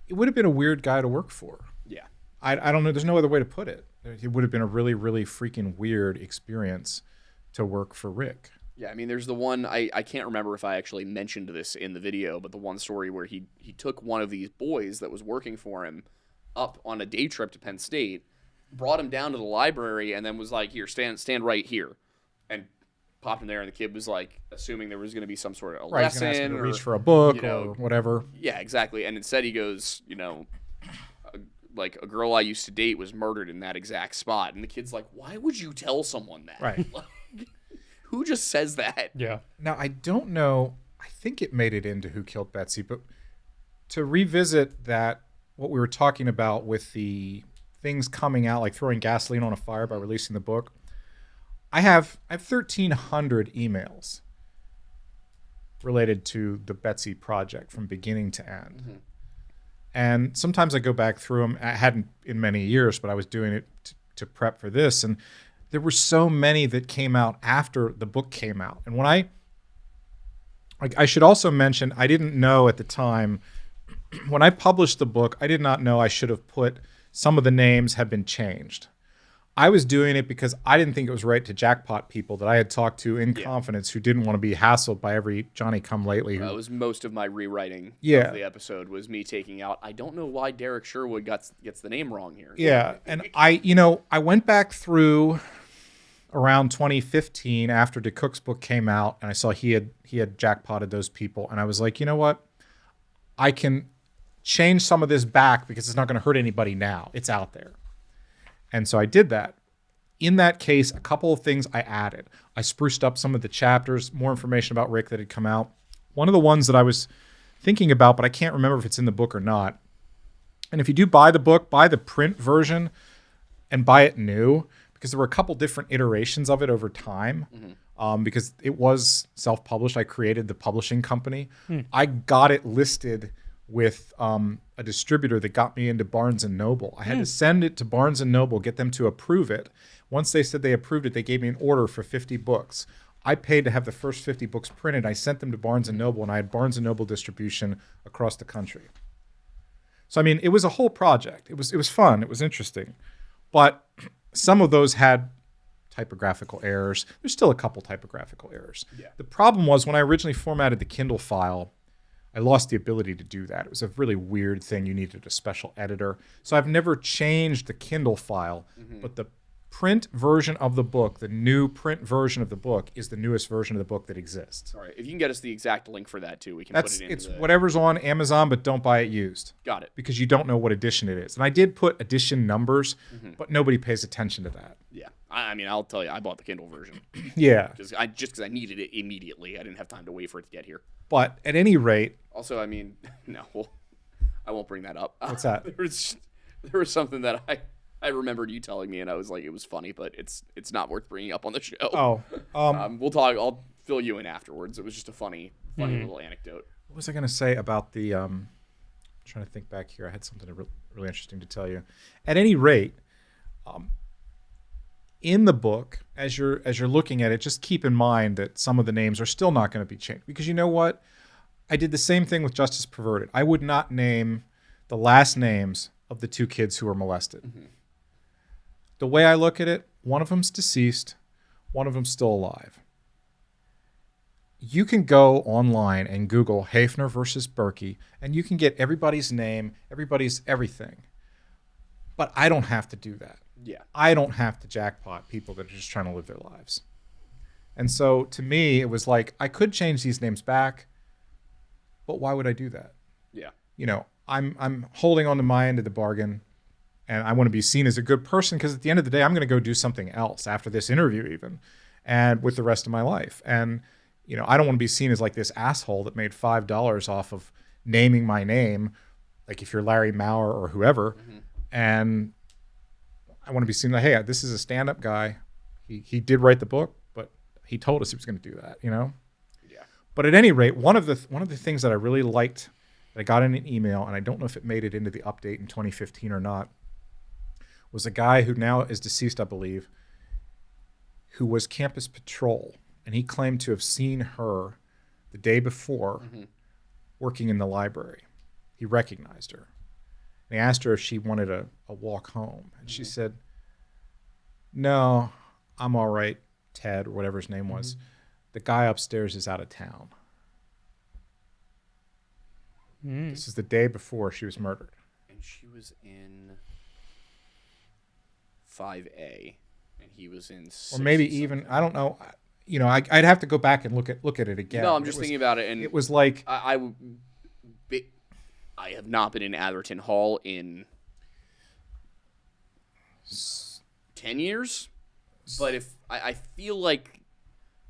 It would have been a weird guy to work for. Yeah. I don't know. There's no other way to put it. It would have been a really, really freaking weird experience to work for Rick. Yeah, I mean, there's the one, I can't remember if I actually mentioned this in the video, but the one story where he took one of these boys that was working for him up on a day trip to Penn State, brought him down to the library, and then was like, here, stand right here. And popped him there, and the kid was like, assuming there was going to be some sort of a Right, lesson. he's gonna ask him to or, reach for a book or whatever. Yeah, exactly. And instead he goes, like a girl I used to date was murdered in that exact spot. And the kid's like, why would you tell someone that? Right. Who just says that? Yeah. Now, I don't know. I think it made it into Who Killed Betsy, but to revisit that, what we were talking about with the things coming out, like throwing gasoline on a fire by releasing the book, I have 1,300 emails related to the Betsy project from beginning to end. Mm-hmm. And sometimes I go back through them. I hadn't in many years, but I was doing it to prep for this. And there were so many that came out after the book came out. And when I should also mention, I didn't know at the time, when I published the book, I did not know I should have put some of the names have been changed. I was doing it because I didn't think it was right to jackpot people that I had talked to in confidence who didn't want to be hassled by every Johnny-come-lately. That was most of my rewriting of the episode was me taking out, I don't know why Derek Sherwood gets the name wrong here. Yeah, and I went back through around 2015 after DeCook's book came out, and I saw he had jackpotted those people, and I was like, you know what? I can change some of this back because it's not going to hurt anybody now. It's out there. And so I did that. In that case, a couple of things I added. I spruced up some of the chapters, more information about Rick that had come out. One of the ones that I was thinking about, but I can't remember if it's in the book or not. And if you do buy the book, buy the print version and buy it new, because there were a couple different iterations of it over time. Mm-hmm. Because it was self-published. I created the publishing company. I got it listed with a distributor that got me into Barnes & Noble. I had to send it to Barnes & Noble, get them to approve it. Once they said they approved it, they gave me an order for 50 books. I paid to have the first 50 books printed. I sent them to Barnes & Noble, and I had Barnes & Noble distribution across the country. So, I mean, it was a whole project. It was fun. It was interesting. But some of those had typographical errors. There's still a couple typographical errors. Yeah. The problem was when I originally formatted the Kindle file, I lost the ability to do that. It was a really weird thing. You needed a special editor. So I've never changed the Kindle file, but the print version of the book, the new print version of the book, is the newest version of the book that exists. All right. If you can get us the exact link for that too, we can put it in. It's whatever's on Amazon, but don't buy it used. Got it. Because you don't know what edition it is. And I did put edition numbers, but nobody pays attention to that. Yeah. I mean, I'll tell you, I bought the Kindle version. Yeah. Just because I needed it immediately. I didn't have time to wait for it to get here. But at any rate... Also, I mean, no, I won't bring that up. What's that? There was something that I remembered you telling me, and I was like, it was funny, but it's not worth bringing up on the show. Oh. We'll talk. I'll fill you in afterwards. It was just a funny little anecdote. What was I going to say about the... I'm trying to think back here. I had something really interesting to tell you. At any rate... in the book, as you're looking at it, just keep in mind that some of the names are still not going to be changed. Because you know what? I did the same thing with Justice Perverted. I would not name the last names of the two kids who were molested. Mm-hmm. The way I look at it, one of them's deceased, one of them's still alive. You can go online and Google Hafner versus Berkey, and you can get everybody's name, everybody's everything. But I don't have to do that. Yeah. I don't have to jackpot people that are just trying to live their lives. And so to me, it was like, I could change these names back, but why would I do that? Yeah. You know, I'm holding on to my end of the bargain, and I want to be seen as a good person, because at the end of the day, I'm going to go do something else after this interview even, and with the rest of my life. And, you know, I don't want to be seen as like this asshole that made $5 off of naming my name, like if you're Larry Maurer or whoever. And I want to be seen like, hey, this is a stand-up guy. He did write the book, but he told us he was going to do that, you know? Yeah. But at any rate, one of the things that I really liked that I got in an email, and I don't know if it made it into the update in 2015 or not, was a guy who now is deceased, I believe, who was campus patrol. And he claimed to have seen her the day before working in the library. He recognized her. And he asked her if she wanted a walk home. And she said, no, I'm all right, Ted, or whatever his name was. The guy upstairs is out of town. This is the day before she was murdered. And she was in 5A, and he was in 6. Or maybe even, I don't know. You know, I'd have to go back and look at it again. No, I'm just thinking about it, and it was like I have not been in Atherton Hall in 10 years, but if I feel like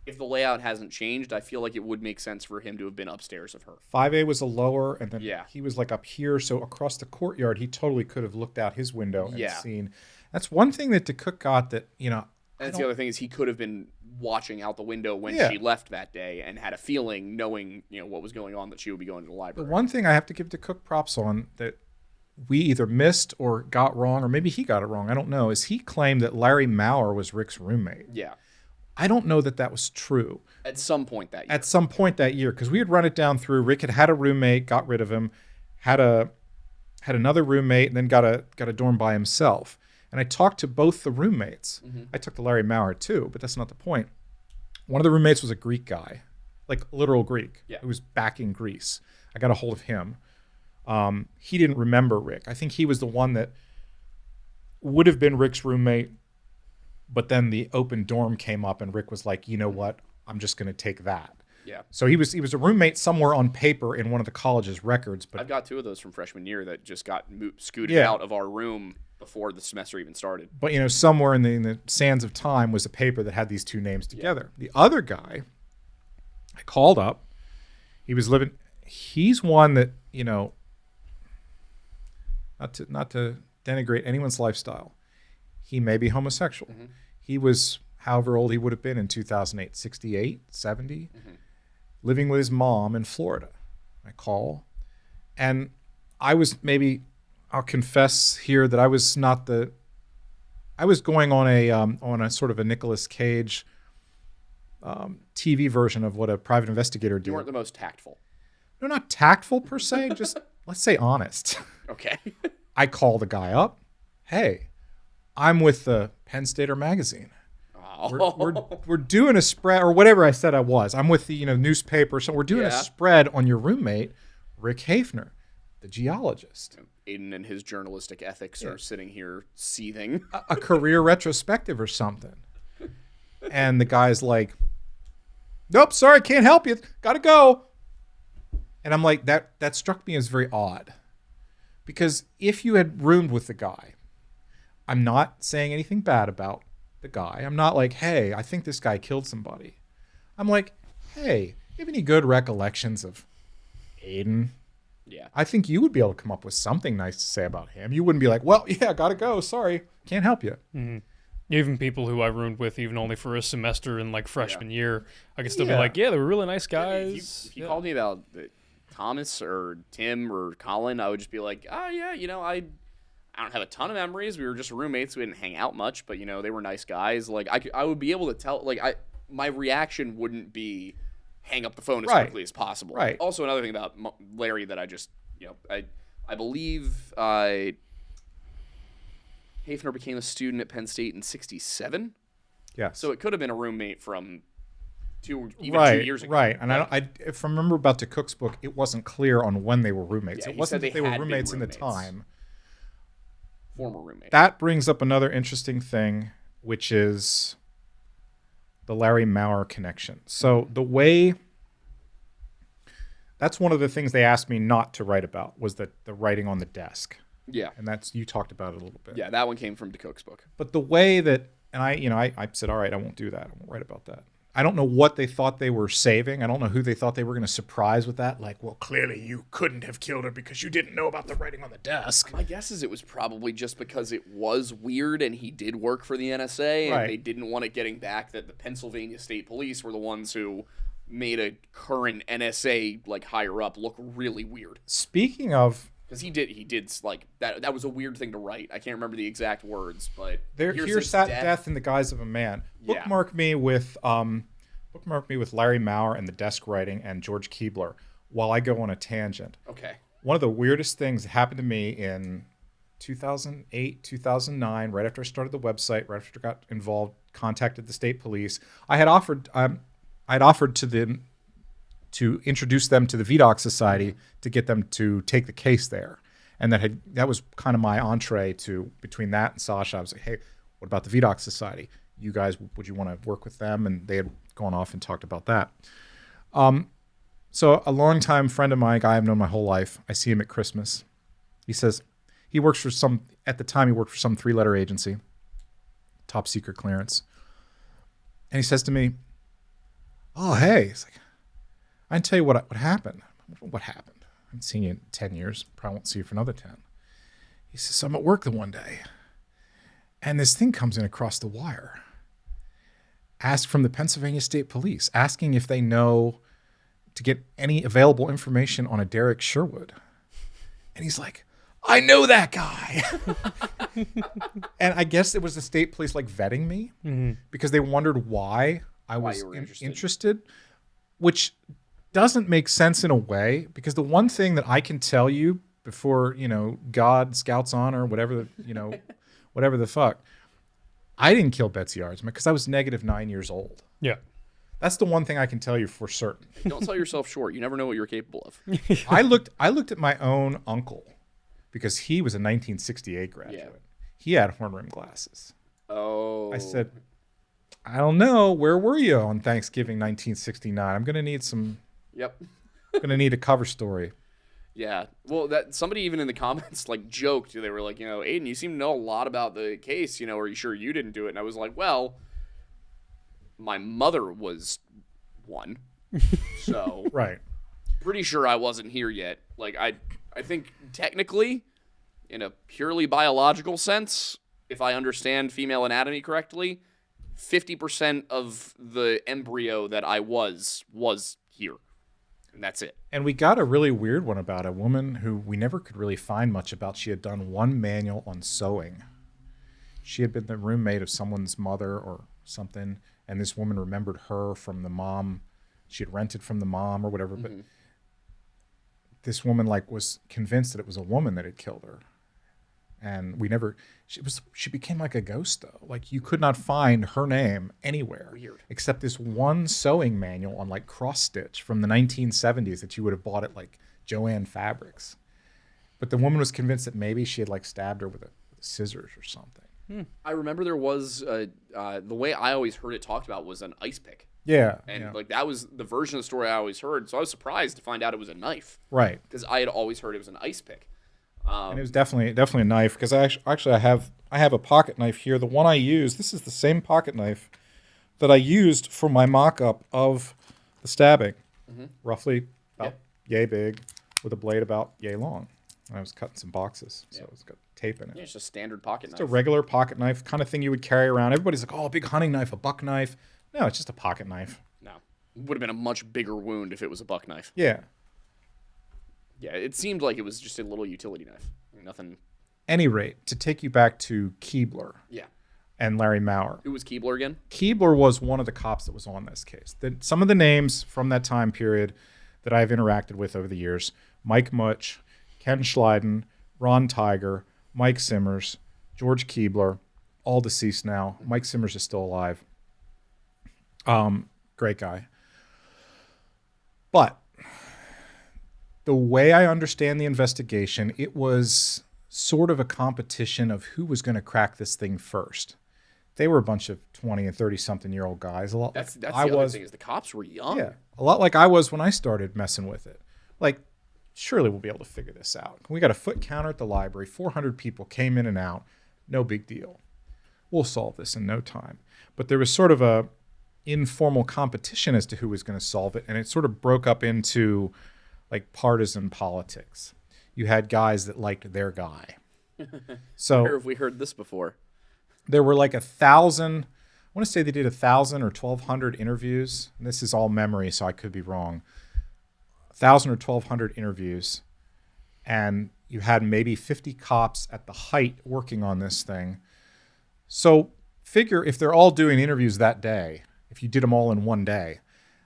if the layout hasn't changed, I feel like it would make sense for him to have been upstairs of her. 5A was a lower, and then Yeah. he was like up here, so across the courtyard, he totally could have looked out his window and Yeah. seen. That's one thing that DeCook got that, you know. And that's the other thing is he could have been watching out the window when Yeah. she left that day and had a feeling, knowing what was going on, that she would be going to the The library. one thing I have to give DeCook props on that we either missed or got wrong, or maybe he got it wrong, I don't know, is he claimed that Larry Maurer was Rick's roommate. Yeah, I don't know that that was true. at some point that year. At some point that year, because we had run it down through. Rick had a roommate, got rid of him, had another roommate, and then got a dorm by himself. And I talked to both the roommates. I took the Larry Maurer too, but that's not the point. One of the roommates was a Greek guy, like literal Greek, Yeah. who was back in Greece. I got a hold of him. He didn't remember Rick. I think he was the one that would have been Rick's roommate, but then the open dorm came up, and Rick was like, you know what? I'm just going to take that. Yeah. So he was a roommate somewhere on paper in one of the college's records, but I've got 2 of those from freshman year that just got scooted Yeah. out of our room before the semester even started. but you know, somewhere in the sands of time was a paper that had these two names together. The other guy, I called up. He was living. He's one that, you know, not to denigrate anyone's lifestyle. He may be homosexual. He was however old he would have been in 2008, 68, 70, living with his mom in Florida. I call, and I was maybe, I'll confess here that I was going on a sort of a Nicolas Cage TV version of what a private investigator You did. weren't the most tactful. No, not tactful per se, just let's say honest. Okay. I call the guy up. Hey, I'm with the Penn Stater magazine. We're doing a spread, or whatever I said I was. I'm with the newspaper, so we're doing a Yeah. spread on your roommate, Rick Hafner, the geologist. Aiden and his journalistic ethics are sitting here seething. A career retrospective or something. And the guy's like, nope, sorry, can't help you. Gotta go. And I'm like, that struck me as very odd. Because if you had roomed with the guy, I'm not saying anything bad about the guy. I'm not like, hey, I think this guy killed somebody. I'm like, hey, you have any good recollections of Aiden? Yeah. I think you would be able to come up with something nice to say about him. You wouldn't be like, well, yeah, gotta go. Sorry, can't help you. Even people who I roomed with, even only for a semester in like freshman year, I could still be like, yeah, they were really nice guys. If you called me about Thomas or Tim or Colin, I would just be like, oh, yeah, I don't have a ton of memories. We were just roommates. We didn't hang out much, but, they were nice guys. Like, I would be able to tell, like, my reaction wouldn't be hang up the phone as quickly as possible. Right. Also, another thing about Larry that I just, I believe Hafner became a student at Penn State in 1967. Yes. So it could have been a roommate from 2 years ago. Right. And if I remember about DeCook's book, it wasn't clear on when they were roommates. Yeah, it he wasn't said that they they were had been roommates in the roommates. time. former roommate. That brings up another interesting thing, which is the Larry Maurer connection. So the way... That's one of the things they asked me not to write about, was the writing on the desk. Yeah. And that's, you talked about it a little bit. Yeah, that one came from DeCook's book. But the way that, and I said, all right, I won't do that. I won't write about that. I don't know what they thought they were saving. I don't know who they thought they were going to surprise with that. Like, well, clearly you couldn't have killed her because you didn't know about the writing on the desk. My guess is it was probably just because it was weird and he did work for the NSA and Right. they didn't want it getting back that the Pennsylvania State Police were the ones who made a current NSA like higher up look really weird. Speaking of, Because he did like that was a weird thing to write. I can't remember the exact words, but here sat death in the guise of a man. Yeah. Bookmark me with Larry Maurer and the desk writing and George Keebler while I go on a tangent. Okay. One of the weirdest things that happened to me in 2008, 2009, right after I started the website, right after I got involved, contacted the state police. I had offered to them to introduce them to the VDOC Society to get them to take the case there. And that was kind of my entree to, between that and Sasha, I was like, hey, what about the VDOC Society? You guys, would you want to work with them? And they had gone off and talked about that. So a longtime friend of mine, a guy I've known my whole life, I see him at Christmas. He says he works for at the time he worked for some 3-letter agency, top secret clearance. And he says to me, oh, hey, he's like, I can tell you what happened. What happened? I haven't seen you in 10 years. Probably won't see you for another 10. He says, so I'm at work the one day, and this thing comes in across the wire. Ask from the Pennsylvania State Police, asking if they know to get any available information on a Derek Sherwood. And he's like, I know that guy. And I guess it was the state police like vetting me because they wondered why I was you were interested, which doesn't make sense in a way, because the one thing that I can tell you before, God, Scouts Honor, whatever the fuck, I didn't kill Betsy Aardsma because I was -9 years old. Yeah. That's the one thing I can tell you for certain. Don't sell yourself short. You never know what you're capable of. I looked at my own uncle because he was a 1968 graduate. Yeah. He had horn rim glasses. Oh. I said, I don't know. Where were you on Thanksgiving 1969? I'm going to need Yep. going to need a cover story. Yeah. Well, that somebody even in the comments like joked. They were like, Aiden, you seem to know a lot about the case. Are you sure you didn't do it? And I was like, well, my mother was one, so Right. pretty sure I wasn't here yet. Like I think technically, in a purely biological sense, if I understand female anatomy correctly, 50% of the embryo that I was here. And that's it. And we got a really weird one about a woman who we never could really find much about. She had done one manual on sewing. She had been the roommate of someone's mother or something, and this woman remembered her from the mom. She had rented from the mom or whatever, but this woman was convinced that it was a woman that had killed her. And she became like a ghost though. Like you could not find her name anywhere. Weird. Except this one sewing manual on cross stitch from the 1970s that you would have bought at Joann Fabrics. But the woman was convinced that maybe she had stabbed her with scissors or something. I remember there was the way I always heard it talked about was an ice pick. Yeah. And that was the version of the story I always heard. So I was surprised to find out it was a knife. Right. Because I had always heard it was an ice pick. And it was definitely a knife, because I have a pocket knife here. The one I use, this is the same pocket knife that I used for my mock-up of the stabbing. Roughly about yay big with a blade about yay long. I was cutting some boxes, so it's got tape in it. Yeah, it's just a standard pocket It's a knife. regular pocket knife, kind of thing you would carry around. Everybody's like, oh, a big hunting knife, a buck knife. No, it's just a pocket knife. No. Would have been a much bigger wound if it was a buck knife. Yeah. Yeah, it seemed like it was just a little utility knife. Nothing. Any rate, to take you back to Keebler Yeah. and Larry Maurer. Who was Keebler again? Keebler was one of the cops that was on this case. Some of the names from that time period that I've interacted with over the years: Mike Mutch, Ken Schleiden, Ron Tiger, Mike Simmers, George Keebler, all deceased now. Mike Simmers is still alive. Great guy. But the way I understand the investigation, it was sort of a competition of who was going to crack this thing first. They were a bunch of 20 and 30-something-year-old guys. A lot. That's like the I other was. thing is the cops were young. Yeah, a lot like I was when I started messing with it. Like, surely we'll be able to figure this out. We got a foot counter at the library. 400 people came in and out. No big deal. We'll solve this in no time. But there was sort of a informal competition as to who was going to solve it, and it sort of broke up into like partisan politics. You had guys that liked their guy. So Where have we heard this before? there were like 1,000. I want to say they did 1,000 or 1,200 interviews. And this is all memory, so I could be wrong. 1,000 or 1,200 interviews, and you had maybe 50 cops at the height working on this thing. So figure if they're all doing interviews that day, if you did them all in one day,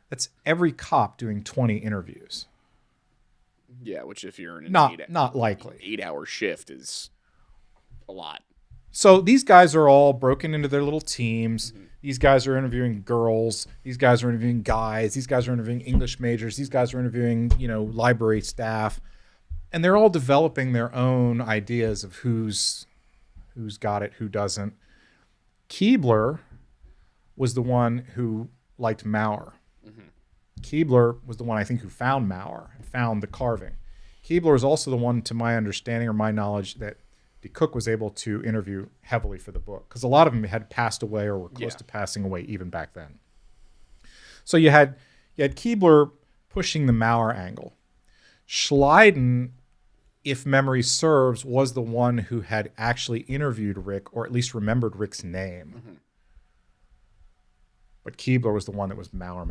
that's every cop doing 20 interviews. Yeah, which if you're in an Not likely. 8-hour shift is a lot. So these guys are all broken into their little teams. Mm-hmm. These guys are interviewing girls. These guys are interviewing guys. These guys are interviewing English majors. These guys are interviewing, library staff. And they're all developing their own ideas of who's got it, who doesn't. Keebler was the one who liked Maurer. Mm-hmm. Keebler was the one, I think, who found Maurer and found the carving. Keebler is also the one, to my understanding or my knowledge, that Cook was able to interview heavily for the book, because a lot of them had passed away or were close to passing away even back then. So you had Keebler pushing the Maurer angle. Schleiden, if memory serves, was the one who had actually interviewed Rick, or at least remembered Rick's name. Mm-hmm. But Keebler was the one that was Maurer.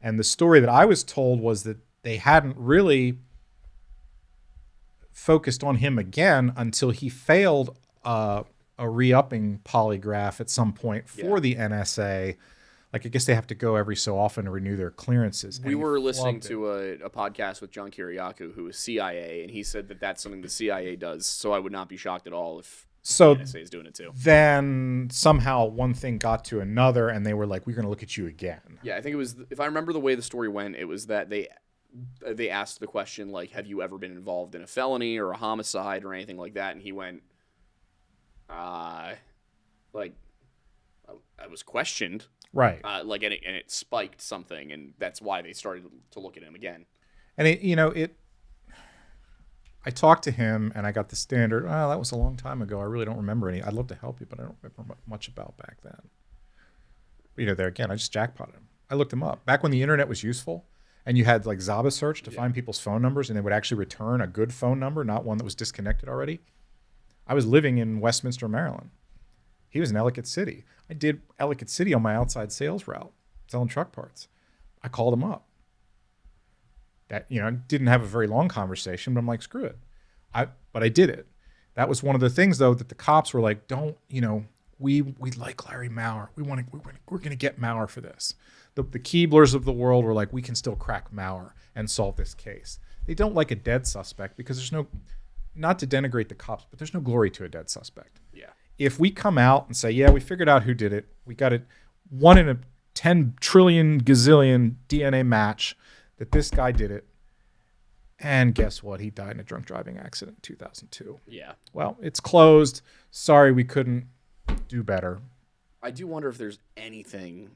And the story that I was told was that they hadn't really focused on him again until he failed a re-upping polygraph at some point for the NSA. Like, I guess they have to go every so often to renew their clearances. We were listening to a podcast with John Kiriakou, who is CIA, and he said that that's something the CIA does. So I would not be shocked at all if the NSA is doing it too. Then somehow one thing got to another, and they were like, "We're going to look at you again." Yeah, I think it was. If I remember the way the story went, it was that they asked the question, like, have you ever been involved in a felony or a homicide or anything like that? And he went, I was questioned. Right. And it spiked something, and that's why they started to look at him again. And I talked to him, and I got the standard, that was a long time ago. I really don't remember any. I'd love to help you, but I don't remember much about back then. But, there again, I just jackpotted him. I looked him up. Back when the internet was useful, and you had like Zaba search to find people's phone numbers, and they would actually return a good phone number, not one that was disconnected already. I was living in Westminster, Maryland. He was in Ellicott City. I did Ellicott City on my outside sales route, selling truck parts. I called him up. That, didn't have a very long conversation, but I'm like, screw it. But I did it. That was one of the things, though, that the cops were like, don't, we like Larry Maurer. We're going to get Maurer for this. The Keeblers of the world were like, we can still crack Maurer and solve this case. They don't like a dead suspect because there's no, not to denigrate the cops, but there's no glory to a dead suspect. Yeah. If we come out and say, yeah, we figured out who did it. We got it 1 in a 10 trillion gazillion DNA match that this guy did it. And guess what? He died in a drunk driving accident in 2002. Yeah. Well, it's closed. Sorry, we couldn't do better. I do wonder if there's anything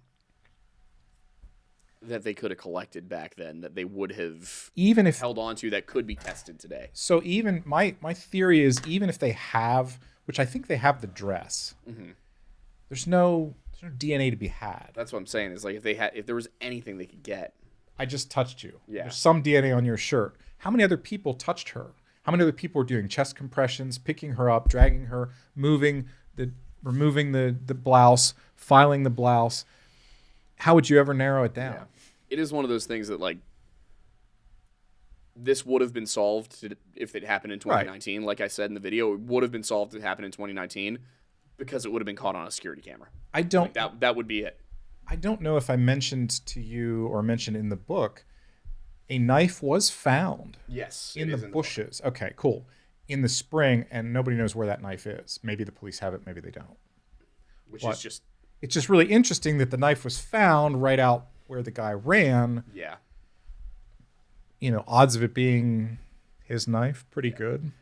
that they could have collected back then that they would have held on to that could be tested today. So even my theory is, even if they have, which I think they have the dress, there's no DNA to be had. That's what I'm saying. Is like if there was anything they could get. I just touched you. Yeah. There's some DNA on your shirt. How many other people touched her? How many other people were doing chest compressions, picking her up, dragging her, removing the blouse, filing the blouse? How would you ever narrow it down? Yeah. It is one of those things that, like, this would have been solved if it happened in 2019. Right. Like I said in the video, it would have been solved if it happened in 2019 because it would have been caught on a security camera. That would be it. I don't know if I mentioned to you or mentioned in the book, a knife was found. Yes. In the bushes. Okay, cool. In the spring, and nobody knows where that knife is. Maybe the police have it, maybe they don't. It's just really interesting that the knife was found right out where the guy ran. Yeah. Odds of it being his knife, pretty good.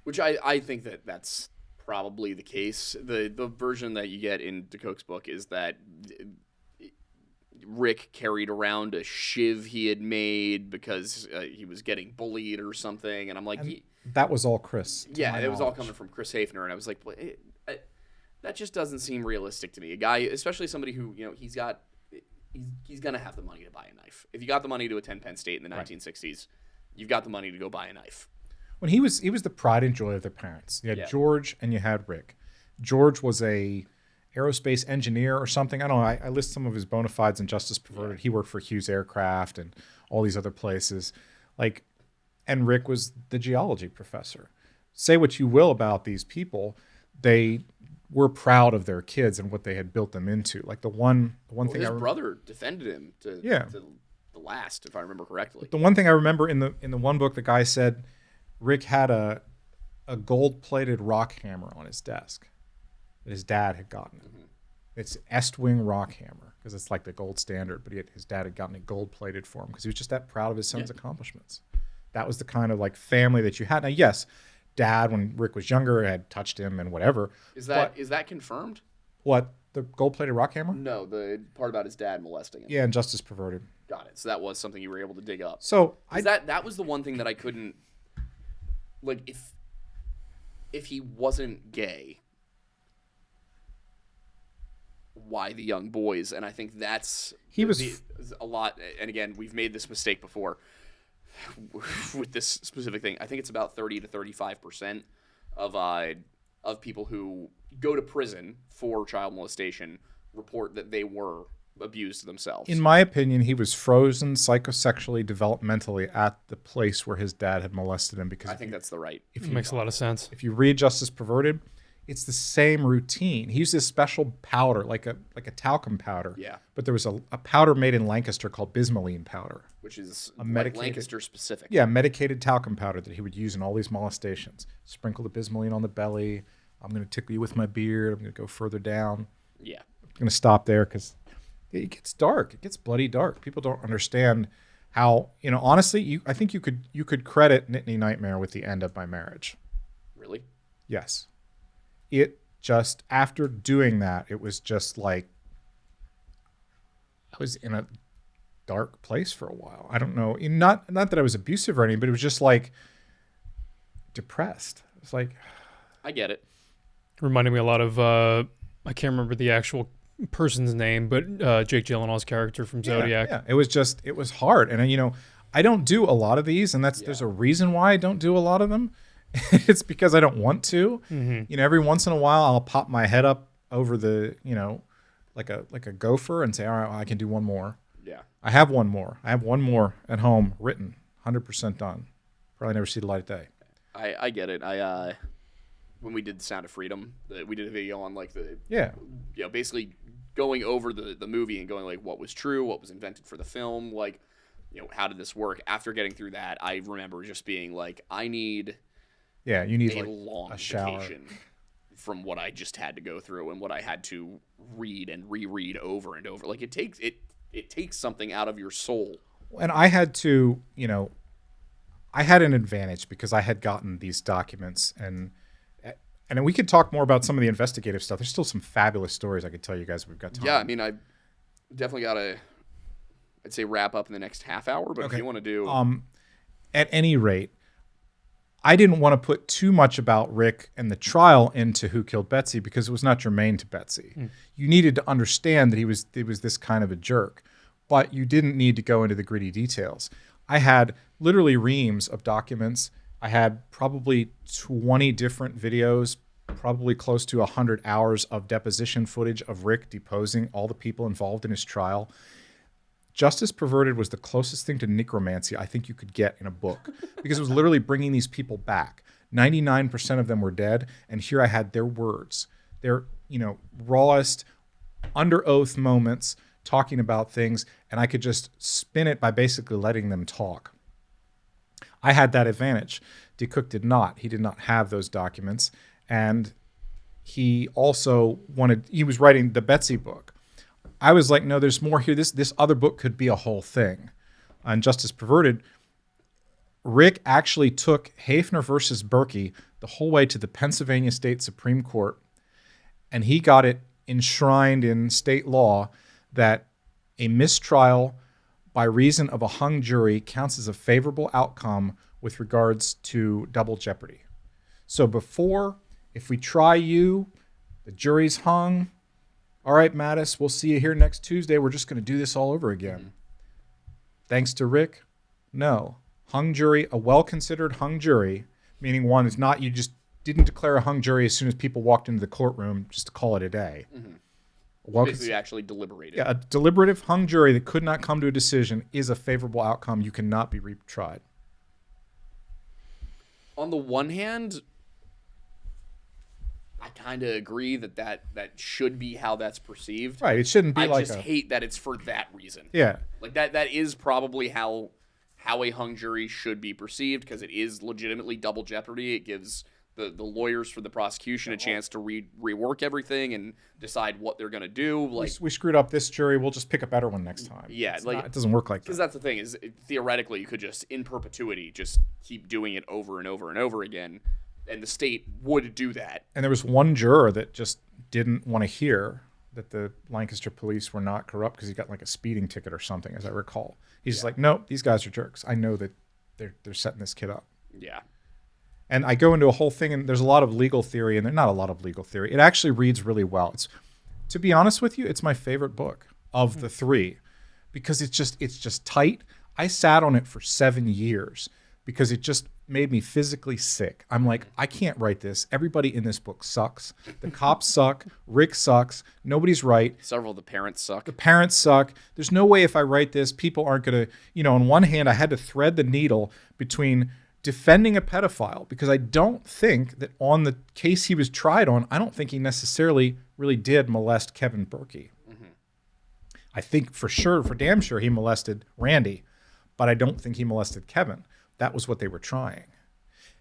Which I think that's probably the case. The version that you get in DeCote's book is that Rick carried around a shiv he had made because he was getting bullied or something, and I'm like, that was all Chris. Yeah, it was all coming from Chris Hafner, and I was like, that just doesn't seem realistic to me. A guy, especially somebody who he's gonna have the money to buy a knife. If you got the money to attend Penn State in the 1960s, you've got the money to go buy a knife. When he was the pride and joy of their parents. You had George and you had Rick. George was a aerospace engineer or something. I don't know. I list some of his bona fides in Justice Perverted. He worked for Hughes Aircraft and all these other places. And Rick was the geology professor. Say what you will about these people, they were proud of their kids and what they had built them into. Like the one thing his brother defended him to the last, if I remember correctly. The one thing I remember in the one book, the guy said Rick had a gold-plated rock hammer on his desk that his dad had gotten. Mm-hmm. It's Estwing rock hammer because it's like the gold standard, but his dad had gotten it gold-plated for him because he was just that proud of his son's accomplishments. That was the kind of family that you had. Now, yes, Dad, when Rick was younger, had touched him and whatever. Is that confirmed? What, the gold-plated rock hammer? No, the part about his dad molesting him. Yeah, and Justice Perverted. Got it. So that was something you were able to dig up. So that was the one thing that I couldn't if he wasn't gay, why the young boys? And I think that's a lot. And again, we've made this mistake before with this specific thing. I think it's about 30 to 35% of people who go to prison for child molestation report that they were abused themselves. In my opinion, he was frozen psychosexually, developmentally at the place where his dad had molested him. Because I think that's the right. It makes a lot of sense. If you read Justice Perverted, it's the same routine. He used this special powder, like a talcum powder. Yeah. But there was a powder made in Lancaster called bismuline powder, which is Lancaster specific. Yeah, medicated talcum powder that he would use in all these molestations. Sprinkle the bismuline on the belly. I'm going to tickle you with my beard. I'm going to go further down. Yeah. I'm going to stop there because it gets dark. It gets bloody dark. People don't understand how, honestly, I think you could credit Nittany Nightmare with the end of my marriage. Really? Yes. It just, after doing that, it was just like I was in a dark place for a while. I don't know. Not that I was abusive or anything, but it was just like depressed. It's like, I get it. Reminded me a lot of I can't remember the actual person's name, but Jake Gyllenhaal's character from Zodiac. Yeah, it was hard. And I don't do a lot of these, and there's a reason why I don't do a lot of them. It's because I don't want to. Mm-hmm. Every once in a while I'll pop my head up over the, like a gopher and say, all right, well, I can do one more. Yeah. I have one more. I have one more at home written, 100% done. Probably never see the light of day. I get it. When we did The Sound of Freedom, we did a video on basically going over the movie and going like what was true, what was invented for the film, how did this work? After getting through that, I remember just being like, I need you need a long vacation from what I just had to go through and what I had to read and reread over and over. Like it takes something out of your soul. And I had to, I had an advantage because I had gotten these documents and we could talk more about some of the investigative stuff. There's still some fabulous stories I could tell you guys if we've got time. Yeah, I mean, I definitely got to, I'd say, wrap up in the next half hour, but if you want to do... At any rate, I didn't want to put too much about Rick and the trial into Who Killed Betsy because it was not germane to Betsy. You needed to understand that he was this kind of a jerk, but you didn't need to go into the gritty details. I had literally reams of documents. I had probably 20 different videos, probably close to 100 hours of deposition footage of Rick deposing all the people involved in his trial. Justice Perverted was the closest thing to necromancy I think you could get in a book because it was literally bringing these people back. 99% of them were dead, and here I had their words, their rawest, under oath moments talking about things, and I could just spin it by basically letting them talk. I had that advantage. DeCook did not. He did not have those documents, and he also he was writing the Betsy book. I was like, no, there's more here. This other book could be a whole thing. On Justice Perverted, Rick actually took Hafner versus Berkey, the the whole way to the Pennsylvania State Supreme Court, and he got it enshrined in state law that a mistrial by reason of a hung jury counts as a favorable outcome with regards to double jeopardy. So before, if we try you, the jury's hung. All right, Mattis, we'll see you here next Tuesday. We're just going to do this all over again. Thanks to Rick? No. Hung jury, a well-considered hung jury, meaning one is not, you just didn't declare a hung jury as soon as people walked into the courtroom just to call it a day. Basically actually deliberated. Yeah, a deliberative hung jury that could not come to a decision is a favorable outcome. You cannot be retried. On the one hand, I kind of agree that should be how that's perceived. Right, it shouldn't be I like just hate that it's for that reason. Yeah. Like that is probably how a hung jury should be perceived, because it is legitimately double jeopardy. It gives the lawyers for the prosecution a chance to rework everything and decide what they're going to do. Like, we screwed up this jury, we'll just pick a better one next time. Yeah, it doesn't work like that. Because that's the thing, is theoretically you could just, in perpetuity, just keep doing it over and over and over again, and the state would do that. And there was one juror that just didn't want to hear that the Lancaster police were not corrupt because he got like a speeding ticket or something, as I recall. He's just like, nope, these guys are jerks. I know that they're setting this kid up. Yeah. And I go into a whole thing, and there's a lot of legal theory, and there's not a lot of legal theory. It actually reads really well. To be honest with you, it's my favorite book of the three, because it's just tight. I sat on it for 7 years because it just made me physically sick. I'm like, I can't write this. Everybody in this book sucks. The cops suck. Rick sucks. Nobody's right. Several of the parents suck. The parents suck. There's no way if I write this, people aren't going to, on one hand, I had to thread the needle between defending a pedophile, because I don't think that on the case he was tried on, I don't think he necessarily really did molest Kevin Berkey. I think for damn sure he molested Randy, but I don't think he molested Kevin. That was what they were trying.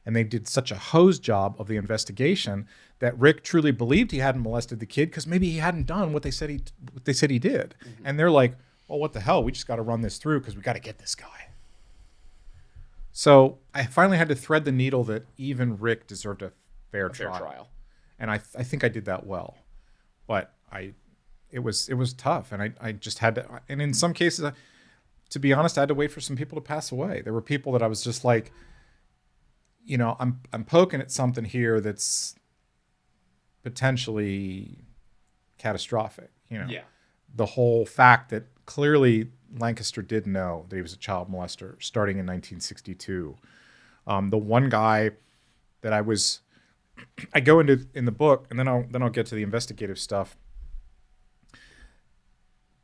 And they did such a hose job of the investigation that Rick truly believed he hadn't molested the kid, because maybe he hadn't done what they said he did. And they're like, well, what the hell? We just got to run this through because we got to get this guy. So I finally had to thread the needle that even Rick deserved a fair trial. And I think I did that well. But it was tough. And I just had to, and in some cases, to be honest, I had to wait for some people to pass away. There were people that I was just like, I'm poking at something here that's potentially catastrophic. Yeah. The whole fact that clearly Lancaster did know that he was a child molester starting in 1962. The one guy that I go into in the book, and then I'll get to the investigative stuff.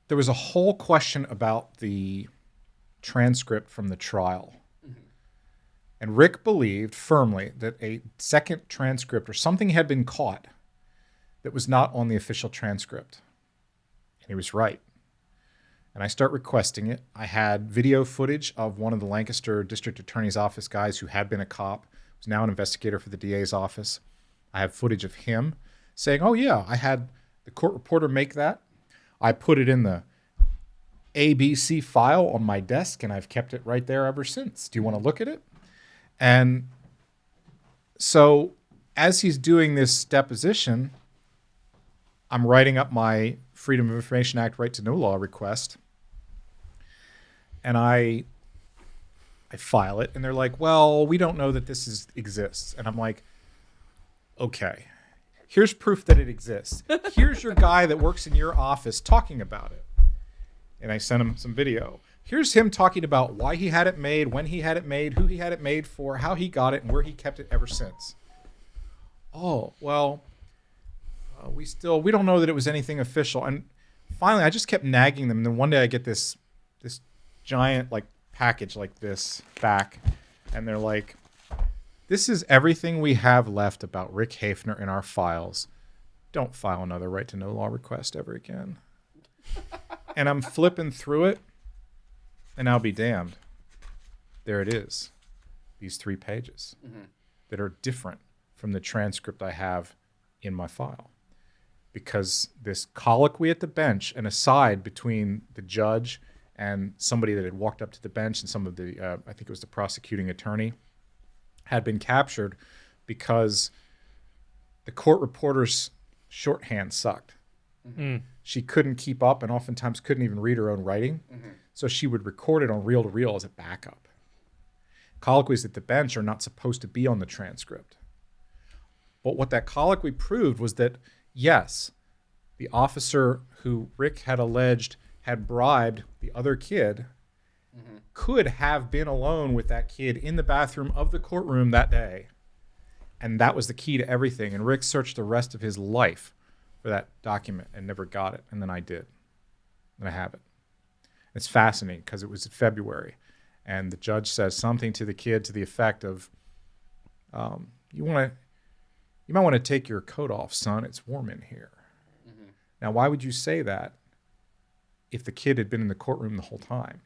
There was a whole question about the transcript from the trial. And Rick believed firmly that a second transcript or something had been caught that was not on the official transcript. And he was right. And I start requesting it. I had video footage of one of the Lancaster District Attorney's Office guys who had been a cop, was now an investigator for the DA's office. I have footage of him saying, oh yeah, I had the court reporter make that. I put it in the ABC file on my desk, and I've kept it right there ever since. Do you want to look at it? And so as he's doing this deposition, I'm writing up my Freedom of Information Act right to know law request. And I file it, and they're like, well, we don't know that this exists. And I'm like, okay, here's proof that it exists. Here's your guy that works in your office talking about it. And I sent him some video. Here's him talking about why he had it made, when he had it made, who he had it made for, how he got it, and where he kept it ever since. Oh, well, we don't know that it was anything official. And finally, I just kept nagging them. And then one day I get this giant package like this back, and they're like, this is everything we have left about Rick Hafner in our files. Don't file another right to know law request ever again. And I'm flipping through it, and I'll be damned. There it is. These 3 pages that are different from the transcript I have in my file. Because this colloquy at the bench, an aside between the judge and somebody that had walked up to the bench and some of the, I think it was the prosecuting attorney, had been captured because the court reporter's shorthand sucked. Mm. She couldn't keep up and oftentimes couldn't even read her own writing. So she would record it on reel-to-reel as a backup. Colloquies at the bench are not supposed to be on the transcript. But what that colloquy proved was that, yes, the officer who Rick had alleged had bribed the other kid could have been alone with that kid in the bathroom of the courtroom that day. And that was the key to everything. And Rick searched the rest of his life for that document and never got it. And then I did. And I have it. It's fascinating because it was February. And the judge says something to the kid to the effect of, you might want to take your coat off, son. It's warm in here. Now, why would you say that if the kid had been in the courtroom the whole time?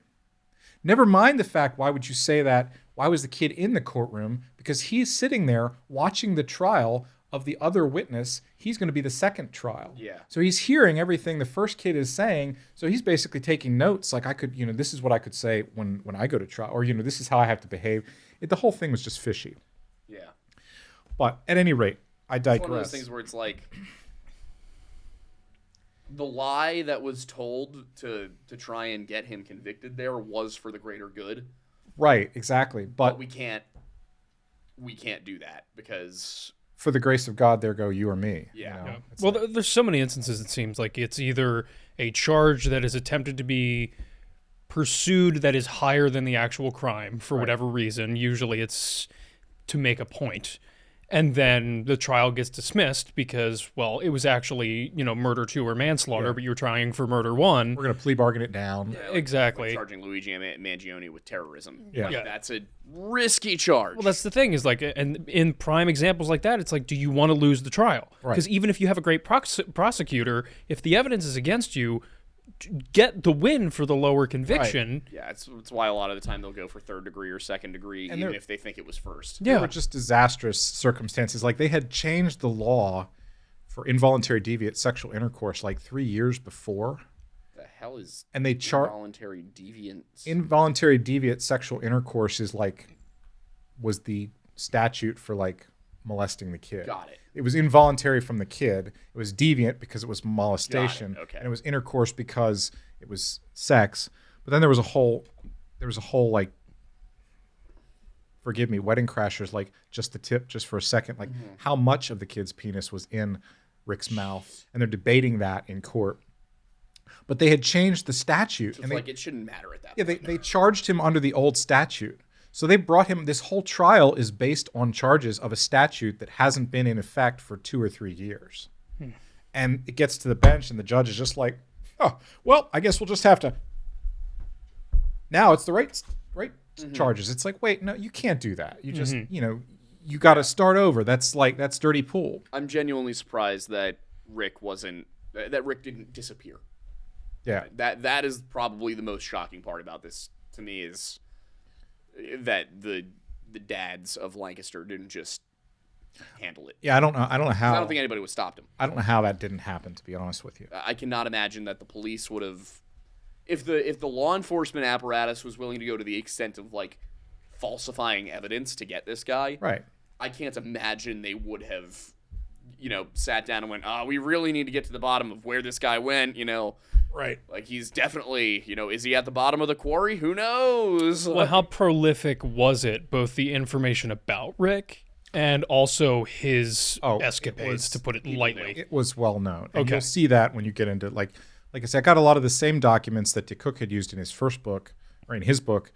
Never mind the fact, why would you say that? Why was the kid in the courtroom? Because he's sitting there watching the trial of the other witness. He's going to be the second trial. Yeah. So he's hearing everything the first kid is saying. So he's basically taking notes. Like, I could, this is what I could say when I go to trial. Or, this is how I have to behave. The whole thing was just fishy. Yeah. But at any rate, I digress. It's one of those things where it's like, the lie that was told to try and get him convicted there was for the greater good. Right, exactly. But we can't do that because for the grace of God, there go you or me. Yeah. Well, there's so many instances it seems like it's either a charge that is attempted to be pursued that is higher than the actual crime for whatever reason. Usually it's to make a point. And then the trial gets dismissed because, well, it was actually, murder 2 or manslaughter, but you were trying for murder 1. We're going to plea bargain it down. Yeah, exactly. Like charging Luigi Mangione with terrorism. Yeah. That's a risky charge. Well, that's the thing is like, and in prime examples like that, it's like, do you want to lose the trial? Because even if you have a great prosecutor, if the evidence is against you, get the win for the lower conviction. Right. Yeah, it's why a lot of the time they'll go for 3rd degree or 2nd degree, even if they think it was first. They were just disastrous circumstances. Like, they had changed the law for involuntary deviant sexual intercourse like 3 years before. The hell is and they involuntary deviant? Involuntary deviant sexual intercourse was the statute for like molesting the kid. Got it. It was involuntary from the kid. It was deviant because it was molestation. Got it. Okay. And it was intercourse because it was sex. But then there was a whole like, forgive me, Wedding Crashers, like just the tip, just for a second, like how much of the kid's penis was in Rick's mouth. And they're debating that in court. But they had changed the statute. So it's like it shouldn't matter at that point. point. Yeah, they charged him under the old statute. So they brought him, this whole trial is based on charges of a statute that hasn't been in effect for 2 or 3 years. And it gets to the bench and the judge is just like, oh, well, I guess we'll just have to. Now it's the right charges. It's like, wait, no, you can't do that. You just, you got to start over. That's dirty pool. I'm genuinely surprised that Rick didn't disappear. Yeah. That is probably the most shocking part about this to me is that the dads of Lancaster didn't just handle it. Yeah, I don't know how. I don't think anybody would have stopped him. I don't know how that didn't happen, to be honest with you. I cannot imagine that the police would have, if the law enforcement apparatus was willing to go to the extent of like falsifying evidence to get this guy. Right. I can't imagine they would have, sat down and went, we really need to get to the bottom of where this guy went, Right. Like, he's definitely, is he at the bottom of the quarry? Who knows? Well, how prolific was it, both the information about Rick and also his escapades, to put it lightly? It was well known. And Okay. you'll see that when you get into, like I said, I got a lot of the same documents that DeCook had used in his first book, or in his book,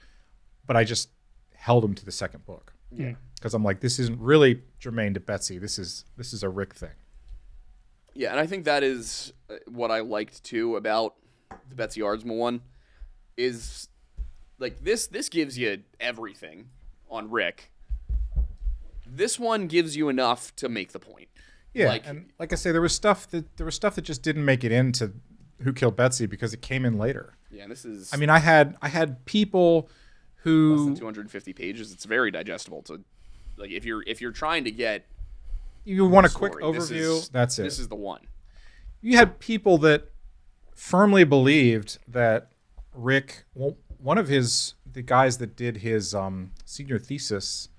but I just held them to the second book. Yeah. Because I'm like, this isn't really germane to Betsy. This is a Rick thing. Yeah, and I think that is what I liked too about the Betsy Aardsma one is like this gives you everything on Rick. This one gives you enough to make the point. Yeah, and like I say, there was stuff that just didn't make it into Who Killed Betsy because it came in later. Yeah, this is. I mean, I had people who less than 250 pages. It's very digestible. To like if you're trying to get. You want a quick story, overview? That's it. This is the one. You had people that firmly believed that Rick, well, one of the guys that did his senior thesis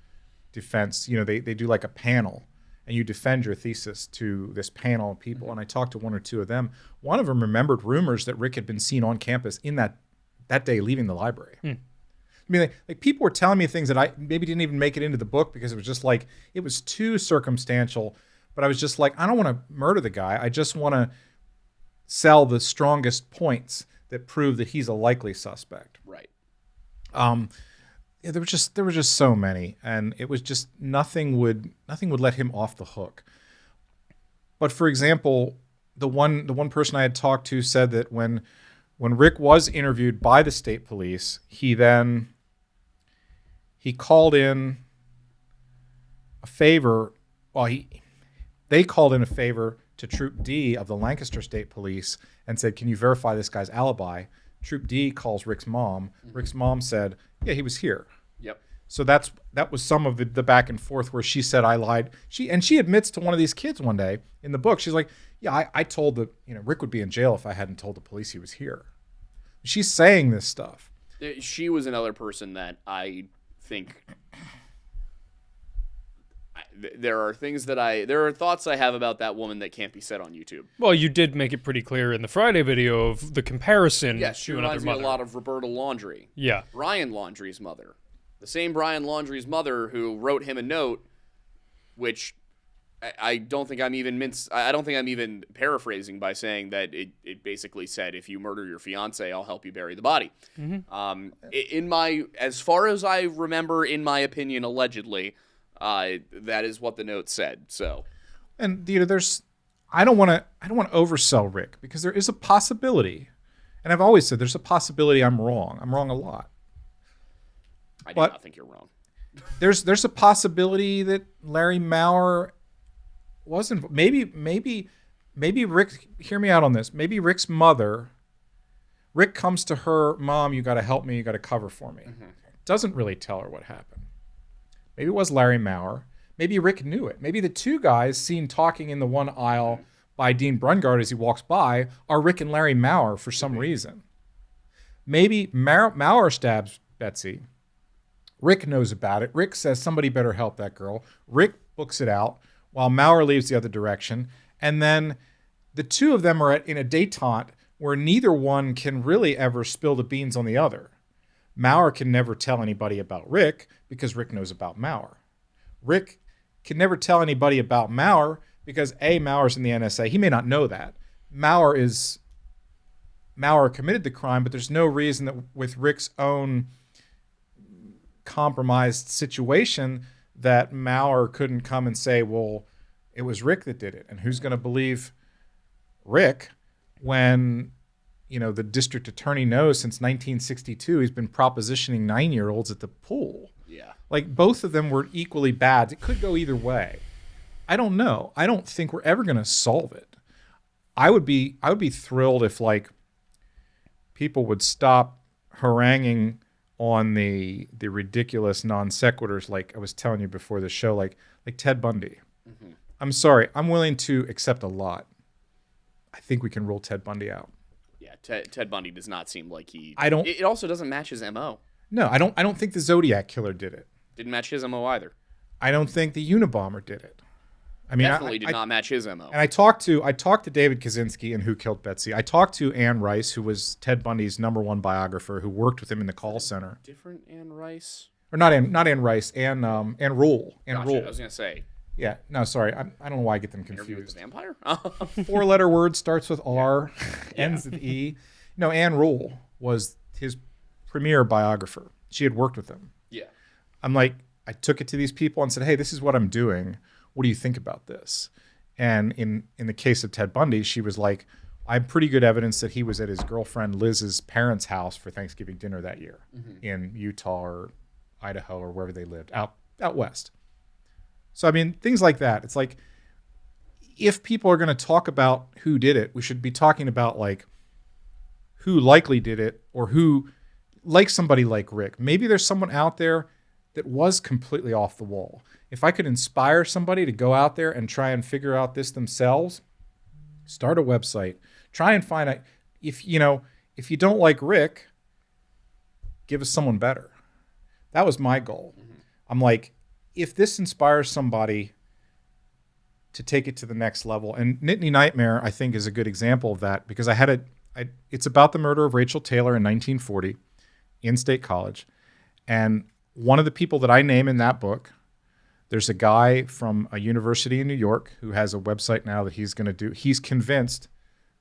defense. They do like a panel, and you defend your thesis to this panel of people. And I talked to one or two of them. One of them remembered rumors that Rick had been seen on campus in that day leaving the library. I mean, like people were telling me things that I maybe didn't even make it into the book because it was just like, it was too circumstantial. But I was just like, I don't want to murder the guy. I just want to sell the strongest points that prove that he's a likely suspect. Right. There were just so many, and it was just nothing would let him off the hook. But for example, the one person I had talked to said that when Rick was interviewed by the state police, he called in a favor. Well, they called in a favor to Troop D of the Lancaster State Police and said, "Can you verify this guy's alibi?" Troop D calls Rick's mom. Rick's mom said, "Yeah, he was here." Yep. So that was some of the back and forth where she said, "I lied." She admits to one of these kids one day in the book. She's like, "Yeah, I told Rick would be in jail if I hadn't told the police he was here." She's saying this stuff. She was another person that I think there are thoughts I have about that woman that can't be said on YouTube. Well, you did make it pretty clear in the Friday video of the comparison. Yes, she to another reminds me a mother. lot of Roberta Laundrie. Yeah. Brian Laundrie's mother. The same Brian Laundrie's mother who wrote him a note, which I don't think I'm even paraphrasing by saying that it basically said, if you murder your fiance, I'll help you bury the body. As far as I remember, in my opinion, allegedly, that is what the note said. So, and I don't want to oversell Rick, because there is a possibility, and I've always said there's a possibility I'm wrong. I'm wrong a lot. I do not think you're wrong. There's a possibility that Larry Maurer wasn't. Maybe Rick. Hear me out on this. Maybe Rick's mother. Rick comes to her, "Mom, you got to help me. You got to cover for me." Doesn't really tell her what happened. Maybe it was Larry Maurer. Maybe Rick knew it. Maybe the two guys seen talking in the one aisle by Dean Brungard as he walks by are Rick and Larry Maurer for some reason. Maybe Maurer stabs Betsy. Rick knows about it. Rick says somebody better help that girl. Rick books it out while Maurer leaves the other direction. And then the two of them are in a détente where neither one can really ever spill the beans on the other. Maurer can never tell anybody about Rick because Rick knows about Maurer. Rick can never tell anybody about Maurer because Maurer's in the NSA. He may not know that. Maurer committed the crime, but there's no reason that with Rick's own compromised situation that Maurer couldn't come and say, well, it was Rick that did it. And who's going to believe Rick when the district attorney knows since 1962 he's been propositioning 9-year-olds at the pool? Yeah. Like, both of them were equally bad. It could go either way. I don't know. I don't think we're ever going to solve it. I would be thrilled if people would stop haranguing on the ridiculous non sequiturs, like I was telling you before the show, like Ted Bundy. I'm sorry. I'm willing to accept a lot. I think we can rule Ted Bundy out. Yeah, Ted Bundy does not seem like he. It also doesn't match his MO. No, I don't think the Zodiac Killer did it. Didn't match his MO either. I don't think the Unabomber did it. I mean, Definitely did not match his MO. And I talked to David Kaczynski in Who Killed Betsy. I talked to Anne Rice, who was Ted Bundy's #1 biographer, who worked with him in the call center. Different Anne Rice? Or not Anne Rice, Anne Rule. Gotcha. Rule. I was gonna say. Yeah, no, sorry. I don't know why I get them Interview with confused. the Vampire? 4-letter word, starts with R, ends with E. No, Anne Rule was his premier biographer. She had worked with him. Yeah. I'm like, I took it to these people and said, hey, this is what I'm doing. What do you think about this? And in the case of Ted Bundy, she was like, I have pretty good evidence that he was at his girlfriend Liz's parents' house for Thanksgiving dinner that year in Utah or Idaho or wherever they lived, out west. So, I mean, things like that. It's like, if people are going to talk about who did it, we should be talking about, like, who likely did it, or who, like somebody like Rick. Maybe there's someone out there that was completely off the wall. If I could inspire somebody to go out there and try and figure out this themselves, start a website. Try and find out, if you don't like Rick, give us someone better. That was my goal. I'm like, if this inspires somebody to take it to the next level, and Nittany Nightmare, I think, is a good example of that, because it's about the murder of Rachel Taylor in 1940 in State College. And one of the people that I name in that book, there's a guy from a university in New York who has a website now that he's convinced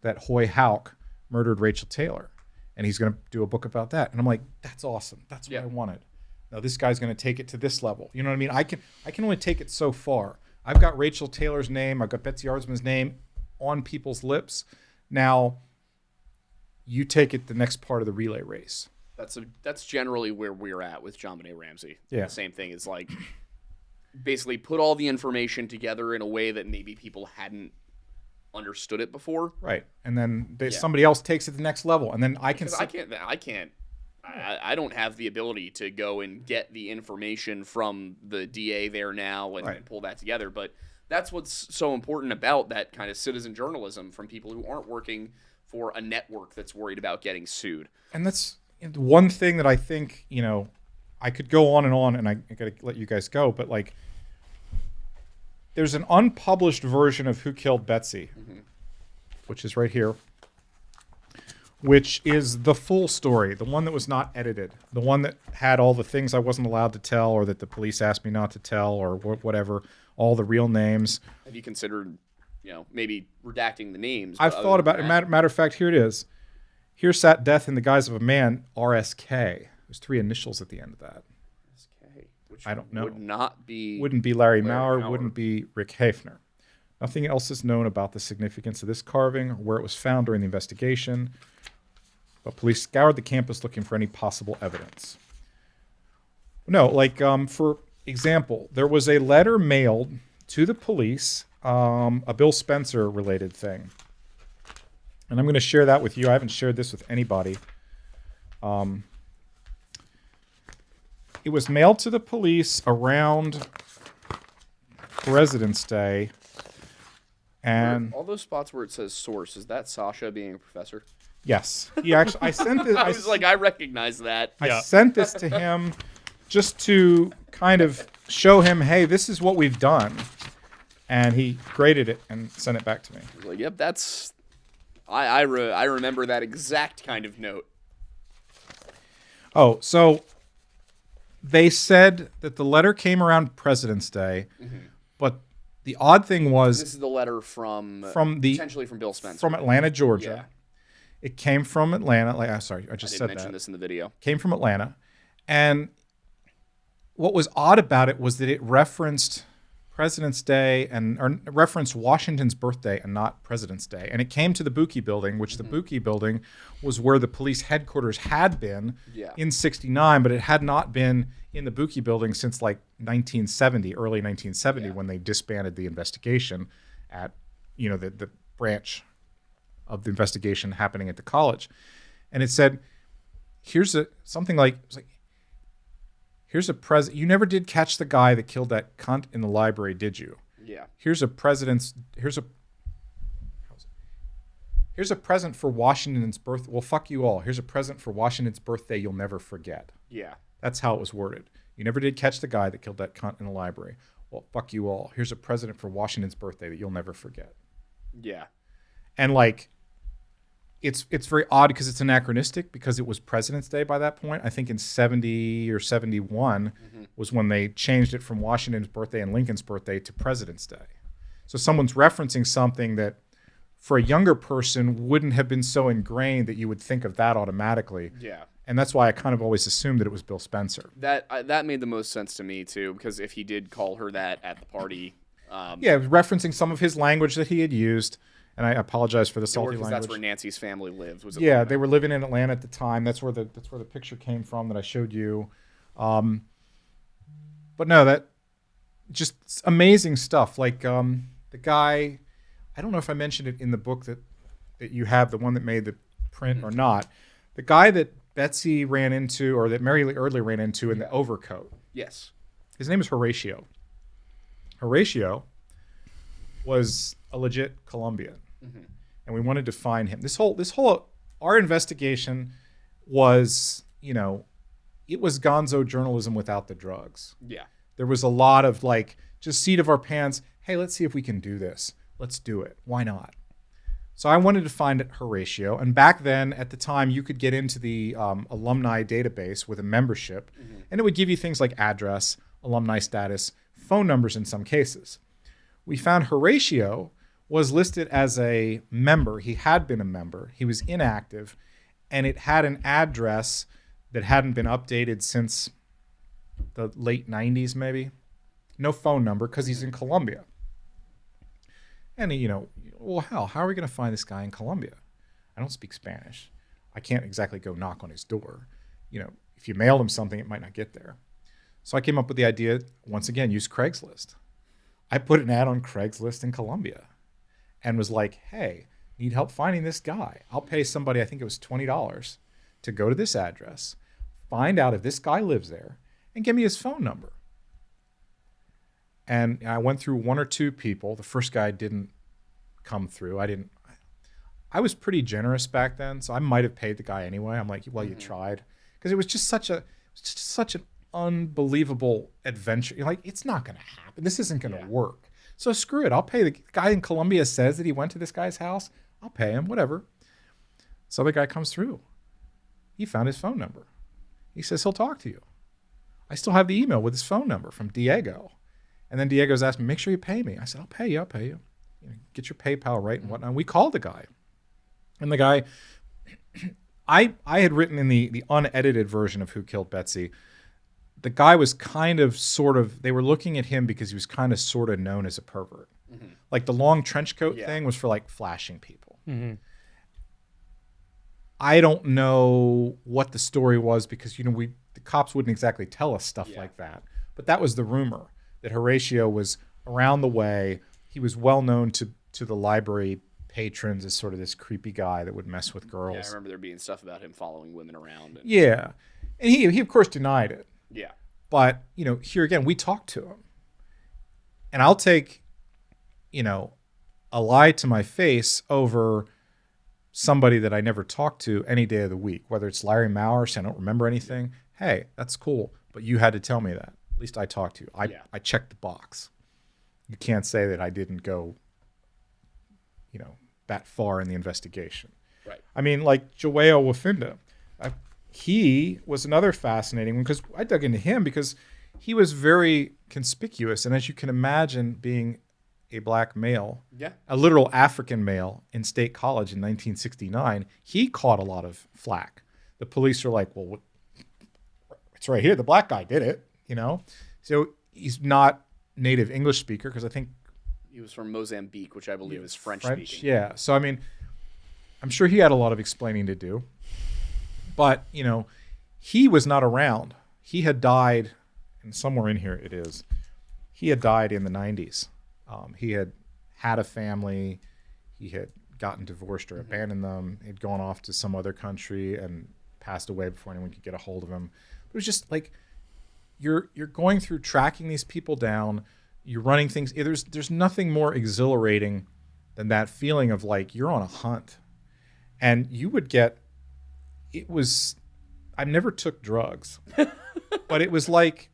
that Hoy Hauck murdered Rachel Taylor. And he's going to do a book about that. And I'm like, that's awesome. That's what I wanted. Now this guy's going to take it to this level. You know what I mean? I can only take it so far. I've got Rachel Taylor's name. I've got Betsy Aardsma's name on people's lips. Now you take it the next part of the relay race. That's generally where we're at with JonBenet Ramsey. Yeah. The same thing is like basically put all the information together in a way that maybe people hadn't understood it before. Right. And then somebody else takes it to the next level. And then I don't have the ability to go and get the information from the DA there now and pull that together. But that's what's so important about that kind of citizen journalism from people who aren't working for a network that's worried about getting sued. And that's one thing that I think, I could go on, and I got to let you guys go, but like, there's an unpublished version of Who Killed Betsy, which is right here, which is the full story, the one that was not edited, the one that had all the things I wasn't allowed to tell or that the police asked me not to tell or whatever, all the real names. Have you considered, maybe redacting the names? I've thought about it. Matter of fact, here it is. Here sat death in the guise of a man, RSK. There's 3 initials at the end of that. RSK, which I don't know. Wouldn't be Larry Maurer, wouldn't be Rick Hafner. Nothing else is known about the significance of this carving or where it was found during the investigation, but police scoured the campus looking for any possible evidence. No, for example, there was a letter mailed to the police, a Bill Spencer related thing. And I'm going to share that with you. I haven't shared this with anybody. It was mailed to the police around President's Day. And all those spots where it says source, is that Sasha being a professor? Yes. He actually, I sent this. I recognize that. I sent this to him just to kind of show him, hey, this is what we've done. And he graded it and sent it back to me. I was like, yep, that's... I remember that exact kind of note. Oh, so they said that the letter came around President's Day, but the odd thing was... This is the letter potentially from Bill Spencer. From Atlanta, Georgia. Yeah. It came from Atlanta. I just said that. I didn't mention this in the video. Came from Atlanta. And what was odd about it was that it referenced President's Day or referenced Washington's birthday and not President's Day. And it came to the Buki building, which the Buki building was where the police headquarters had been in 1969, but it had not been in the Buki building since like 1970, early 1970, when they disbanded the investigation at, the branch of the investigation happening at the college. And it said, here's a president. You never did catch the guy that killed that cunt in the library, did you? Yeah. Here's a present for Washington's birthday. Well, fuck you all. Here's a present for Washington's birthday you'll never forget. Yeah. That's how it was worded. You never did catch the guy that killed that cunt in the library. Well, fuck you all. Here's a present for Washington's birthday that you'll never forget. Yeah. And it's very odd because it's anachronistic because it was President's Day by that point. I think in 70 or 71 was when they changed it from Washington's birthday and Lincoln's birthday to President's Day. So someone's referencing something that for a younger person wouldn't have been so ingrained that you would think of that automatically. Yeah. And that's why I kind of always assumed that it was Bill Spencer. That made the most sense to me too, because if he did call her that at the party, referencing some of his language that he had used. And I apologize for the salty language. That's where Nancy's family lived. They were living in Atlanta at the time. That's where the picture came from that I showed you. But no, that just amazing stuff. Like the guy, I don't know if I mentioned it in the book that you have, the one that made the print or not. The guy that Betsy ran into, or that Mary Lee Eardley ran into in the overcoat. Yes. His name is Horatio. Horatio was a legit Colombian. And we wanted to find him. Our investigation was, it was gonzo journalism without the drugs. Yeah. There was a lot of like, just seat of our pants. Hey, let's see if we can do this. Let's do it. Why not? So I wanted to find Horatio. And back then, at the time, you could get into the alumni database with a membership, and it would give you things like address, alumni status, phone numbers in some cases. We found Horatio was listed as a member. He had been a member. He was inactive, and it had an address that hadn't been updated since the late 90s, maybe. No phone number because he's in Colombia. And, well, how are we going to find this guy in Colombia? I don't speak Spanish. I can't exactly go knock on his door. If you mailed him something, it might not get there. So I came up with the idea, once again, use Craigslist. I put an ad on Craigslist in Colombia and was like, hey, need help finding this guy. I'll pay somebody, I think it was $20, to go to this address, find out if this guy lives there, and give me his phone number. And I went through one or two people. The first guy didn't come through. I was pretty generous back then, so I might have paid the guy anyway. I'm like, well, you tried. Because it was just such an unbelievable adventure. You're like, it's not going to happen. This isn't going to work. So screw it. I'll pay. The guy in Colombia says that he went to this guy's house. I'll pay him, whatever. So the guy comes through. He found his phone number. He says he'll talk to you. I still have the email with his phone number from Diego. And then Diego's asked me, make sure you pay me. I said, I'll pay you. Get your PayPal right and whatnot. We called the guy. And the guy, I had written in the unedited version of Who Killed Betsy, the guy was they were looking at him because he was kind of sort of known as a pervert. Mm-hmm. Like the long trench coat thing was for like flashing people. Mm-hmm. I don't know what the story was because, the cops wouldn't exactly tell us stuff like that. But that was the rumor, that Horatio was around the way. He was well known to the library patrons as sort of this creepy guy that would mess with girls. Yeah, I remember there being stuff about him following women around. And he of course denied it. Yeah. But, here again, we talked to him. And I'll take, a lie to my face over somebody that I never talked to any day of the week, whether it's Larry Maurer, I don't remember anything. Hey, that's cool. But you had to tell me that. At least I talked to you. I checked the box. You can't say that I didn't go, that far in the investigation. Right. I mean, like Joao Wafinda, he was another fascinating one because I dug into him because he was very conspicuous. And as you can imagine, being a black male, a literal African male in State College in 1969, he caught a lot of flack. The police are like, well, it's right here. The black guy did it, So he's not native English speaker because I think he was from Mozambique, which I believe is French speaking. Yeah. So, I mean, I'm sure he had a lot of explaining to do. But, he was not around. He had died, and somewhere in here it is, he had died in the 90s. He had a family. He had gotten divorced or abandoned them. He'd gone off to some other country and passed away before anyone could get a hold of him. It was just like you're going through tracking these people down. You're running things. There's nothing more exhilarating than that feeling of like you're on a hunt. And you would get, I never took drugs, but it was like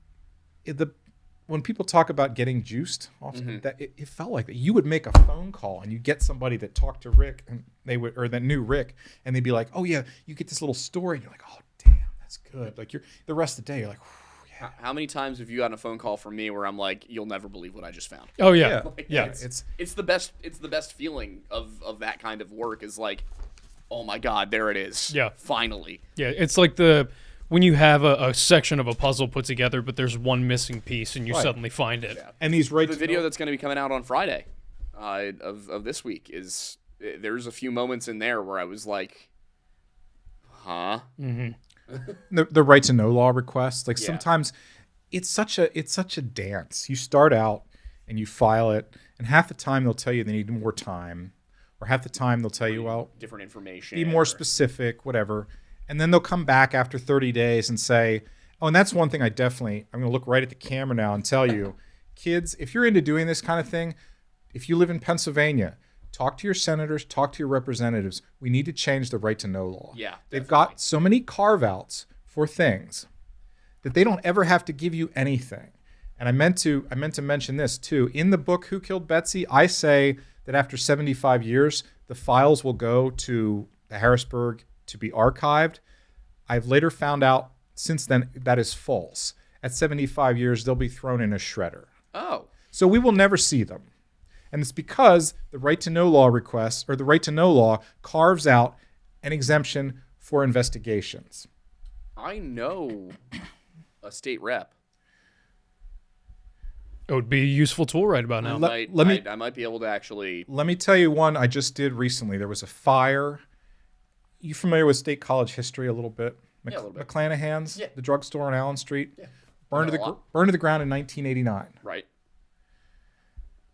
when people talk about getting juiced, often that it felt like that. You would make a phone call and you get somebody that talked to Rick and that knew Rick, and they'd be like, oh yeah, you get this little story and you're like, oh damn, that's good. Like the rest of the day you're like, yeah. How many times have you gotten a phone call from me where I'm like, you'll never believe what I just found? Oh yeah. It's the best feeling of that kind of work is like, oh my God, there it is. Yeah. Finally. Yeah. It's like when you have a section of a puzzle put together, but there's one missing piece and you suddenly find it. Yeah. And these the video that's going to be coming out on Friday of this week there's a few moments in there where I was like, huh? Mm-hmm. The right to know law requests, like sometimes it's such a dance. You start out and you file it, and half the time they'll tell you they need more time, or half the time they'll tell you, well, different information, be more specific, whatever. And then they'll come back after 30 days and say, oh, and that's one thing I'm going to look right at the camera now and tell you, kids, if you're into doing this kind of thing, if you live in Pennsylvania, talk to your senators, talk to your representatives. We need to change the right to know law. Yeah, they've got so many carve-outs for things that they don't ever have to give you anything. And I meant to mention this too. In the book Who Killed Betsy, I say that after 75 years, the files will go to the Harrisburg to be archived. I've later found out since then that is false. At 75 years, they'll be thrown in a shredder. Oh. So we will never see them. And it's because the right to know law request, or the right to know law, carves out an exemption for investigations. I know a state rep. It would be a useful tool right about now. I might be able to actually. Let me tell you one I just did recently. There was a fire. You familiar with State College history a little bit? Yeah, a little bit. McClanahan's, Yeah. the drugstore on Allen Street, Yeah. burned to the ground in 1989. Right.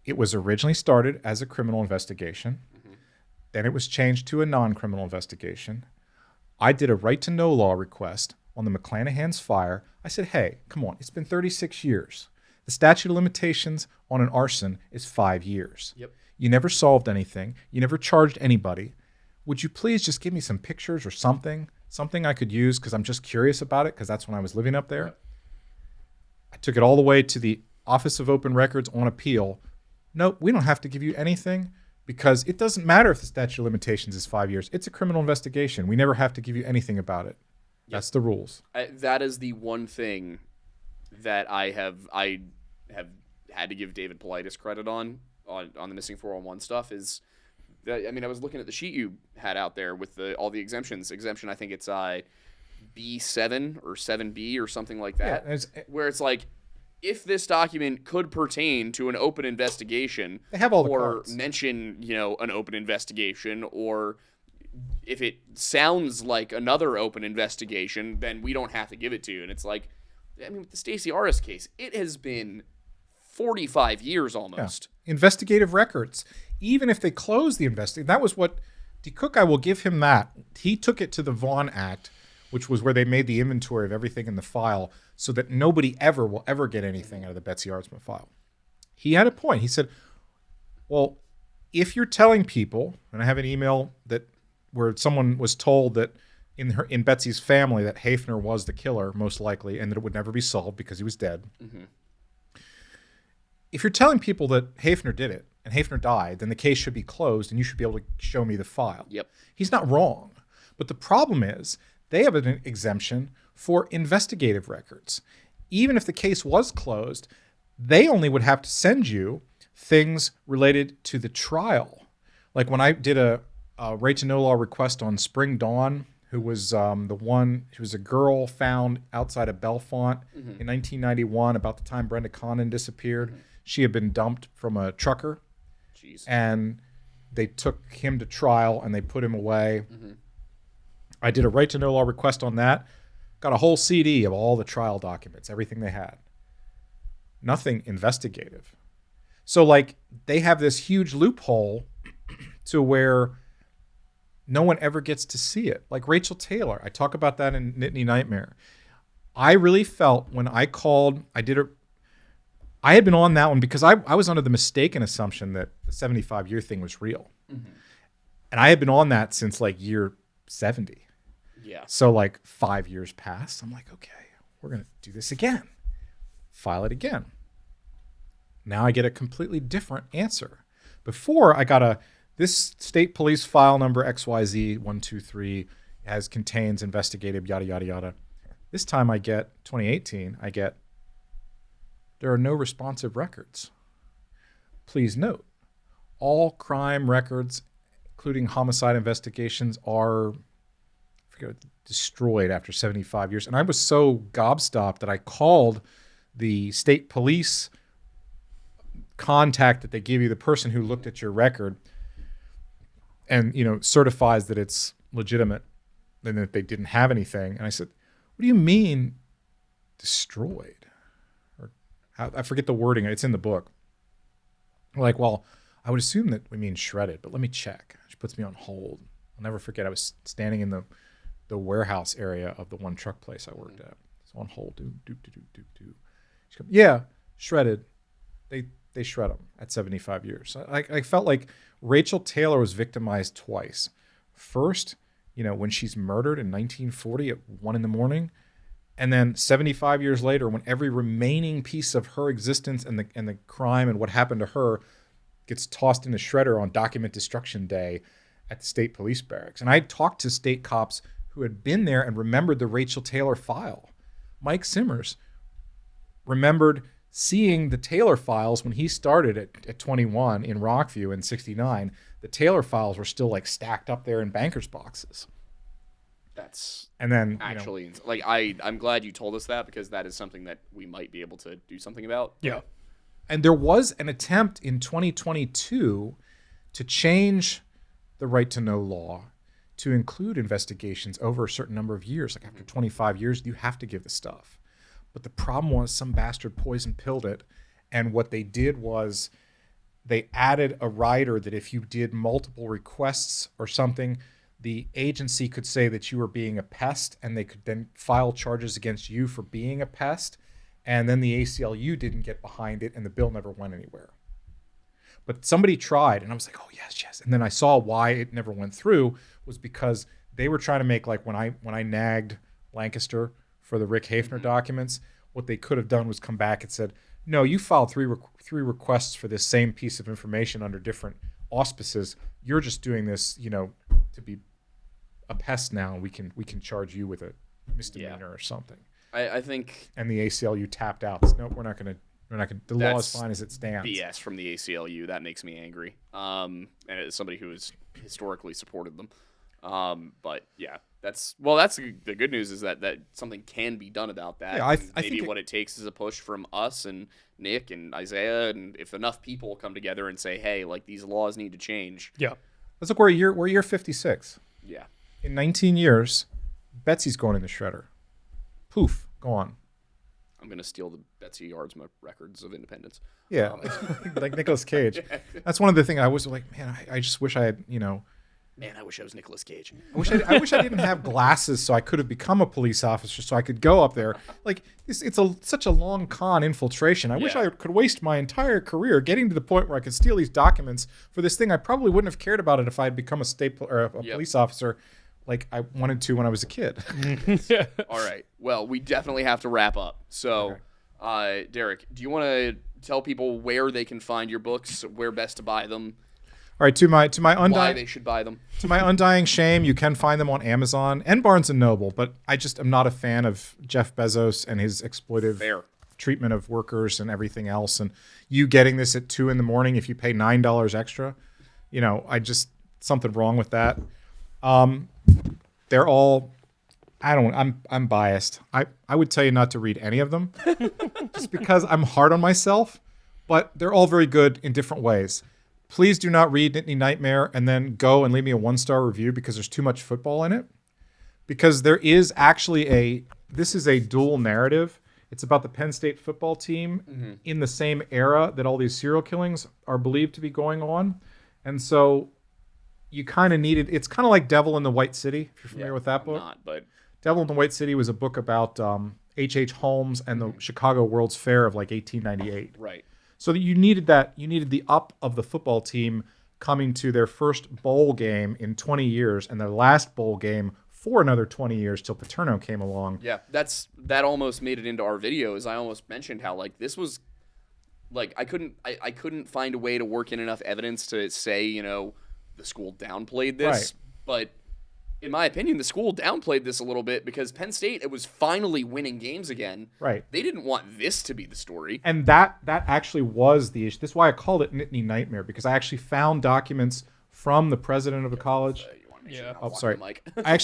It was originally started as a criminal investigation. Mm-hmm. Then it was changed to a non-criminal investigation. I did a right to know law request on the McClanahan's fire. I said, hey, come on, it's been 36 years. The statute of limitations on an arson is 5 years. Yep. You never solved anything. You never charged anybody. Would you please just give me some pictures or something I could use, because I'm just curious about it, because that's when I was living up there. Yep. I took it all the way to the Office of Open Records on appeal. No, we don't have to give you anything, because it doesn't matter if the statute of limitations is 5 years. It's a criminal investigation. We never have to give you anything about it. Yep. That's the rules. That is the one thing that I have had to give David Politis credit on the missing 411 stuff is that, I mean, I was looking at the sheet you had out there with all the exemptions. Exemption, I think it's B7 or 7B or something like that, where it's like, if this document could pertain to an open investigation, they have all the or cards. mention, an open investigation, or if it sounds like another open investigation, then we don't have to give it to you. And it's like, I mean, with the Stacey Aardsma case, it has been 45 years almost. Yeah. Investigative records. Even if they close the investigation, that was what DeCook, I will give him that. He took it to the Vaughn Act, which was where they made the inventory of everything in the file so that nobody will ever get anything out of the Betsy Aardsma file. He had a point. He said, well, if you're telling people, and I have an email where someone was told that in Betsy's family that Hafner was the killer, most likely, and that it would never be solved because he was dead. Mm-hmm. If you're telling people that Hafner did it and Hafner died, then the case should be closed and you should be able to show me the file. Yep. He's not wrong. But the problem is they have an exemption for investigative records. Even if the case was closed, they only would have to send you things related to the trial. Like when I did a right to know law request on Spring Dawn, who was she was a girl found outside of Bellefonte in 1991, about the time Brenda Condon disappeared. Mm-hmm. She had been dumped from a trucker. Jeez. And they took him to trial and they put him away. Mm-hmm. I did a right to know law request on that. Got a whole CD of all the trial documents, everything they had. Nothing investigative. So like they have this huge loophole to where no one ever gets to see it. Like Rachel Taylor, I talk about that in Nittany Nightmare. I really felt when I called, I had been on that one because I was under the mistaken assumption that the 75-year thing was real. Mm-hmm. And I had been on that since like year 70. Yeah. So like 5 years passed. I'm like, okay, we're going to do this again. File it again. Now I get a completely different answer. Before I got this state police file number XYZ123 contains investigative yada, yada, yada. This time 2018, I get, there are no responsive records. Please note, all crime records, including homicide investigations, are destroyed after 75 years. And I was so gobstopped that I called the state police contact that they give you, the person who looked at your record and, certifies that it's legitimate and that they didn't have anything. And I said, what do you mean destroyed? I forget the wording. It's in the book. Like, well, I would assume that we mean shredded, but let me check. She puts me on hold. I'll never forget. I was standing in the warehouse area of the one truck place I worked at. So on hold. Do. She goes, yeah, shredded. They shred them at 75 years. I felt like Rachel Taylor was victimized twice. First, when she's murdered in 1940 at 1 a.m, And then 75 years later, when every remaining piece of her existence and the crime and what happened to her gets tossed in a shredder on Document Destruction Day at the state police barracks. And I talked to state cops who had been there and remembered the Rachel Taylor file. Mike Simmers remembered seeing the Taylor files when he started at 21 in Rockview in 69. The Taylor files were still like stacked up there in bankers' boxes. That's And then actually like I'm glad you told us that, because that is something that we might be able to do something about. Yeah. And there was an attempt in 2022 to change the right to know law to include investigations over a certain number of years. Like after 25 years, you have to give the stuff. But the problem was some bastard poison pilled it. And what they did was they added a rider that if you did multiple requests or something, the agency could say that you were being a pest, and they could then file charges against you for being a pest. And then the ACLU didn't get behind it, and the bill never went anywhere. But somebody tried, and I was like, oh, yes. And then I saw why it never went through was because they were trying to make, like, when I nagged Lancaster for the Rick Hafner documents, what they could have done was come back and said, no, you filed three requests for this same piece of information under different auspices. You're just doing this, to be a pest now. We can charge you with a misdemeanor or something. I think, and the ACLU tapped out. So, no, we're not going to. The law is fine as it stands. BS from the ACLU. That makes me angry. And as somebody who has historically supported them. But yeah, that's the good news is that something can be done about that. Yeah, I maybe think what it takes is a push from us and Nick and Isaiah, and if enough people come together and say, hey, like these laws need to change. Yeah. Let's look. We're year 56. Yeah. In 19 years, Betsy's going in the shredder. Poof, gone. I'm going to steal the Betsy Aardsma records of independence. Yeah, like Nicolas Cage. That's one of the things I was like, man, I just wish I had, Man, I wish I was Nicolas Cage. I wish I didn't have glasses so I could have become a police officer so I could go up there. Like, it's such a long con infiltration. I wish I could waste my entire career getting to the point where I could steal these documents for this thing I probably wouldn't have cared about it if I had become a police officer like I wanted to when I was a kid. Yeah. All right. Well, we definitely have to wrap up. So, Derek, do you want to tell people where they can find your books, where best to buy them? All right, to my Why they should buy them. To my undying shame, you can find them on Amazon and Barnes and Noble, but I just am not a fan of Jeff Bezos and his exploitive treatment of workers and everything else. And you getting this at 2 a.m. if you pay $9 extra, something wrong with that. They're all, I'm biased. I would tell you not to read any of them just because I'm hard on myself, but they're all very good in different ways. Please do not read Nittany Nightmare and then go and leave me a 1-star review because there's too much football in it. Because there is actually this is a dual narrative. It's about the Penn State football team in the same era that all these serial killings are believed to be going on. And so you kind of needed, it's kind of like Devil in the White City, if you're familiar with that book. I'm not, but Devil in the White City was a book about H.H. Holmes and the Chicago World's Fair of like 1898. Right. So that you needed the up of the football team coming to their first bowl game in 20 years and their last bowl game for another 20 years till Paterno came along. Yeah, that almost made it into our videos. I almost mentioned how like this was like I couldn't find a way to work in enough evidence to say, the school downplayed this. Right. But in my opinion, the school downplayed this a little bit because Penn State, it was finally winning games again. Right. They didn't want this to be the story. And that actually was the issue. This is why I called it Nittany Nightmare, because I actually found documents from the president of the college. Sorry. I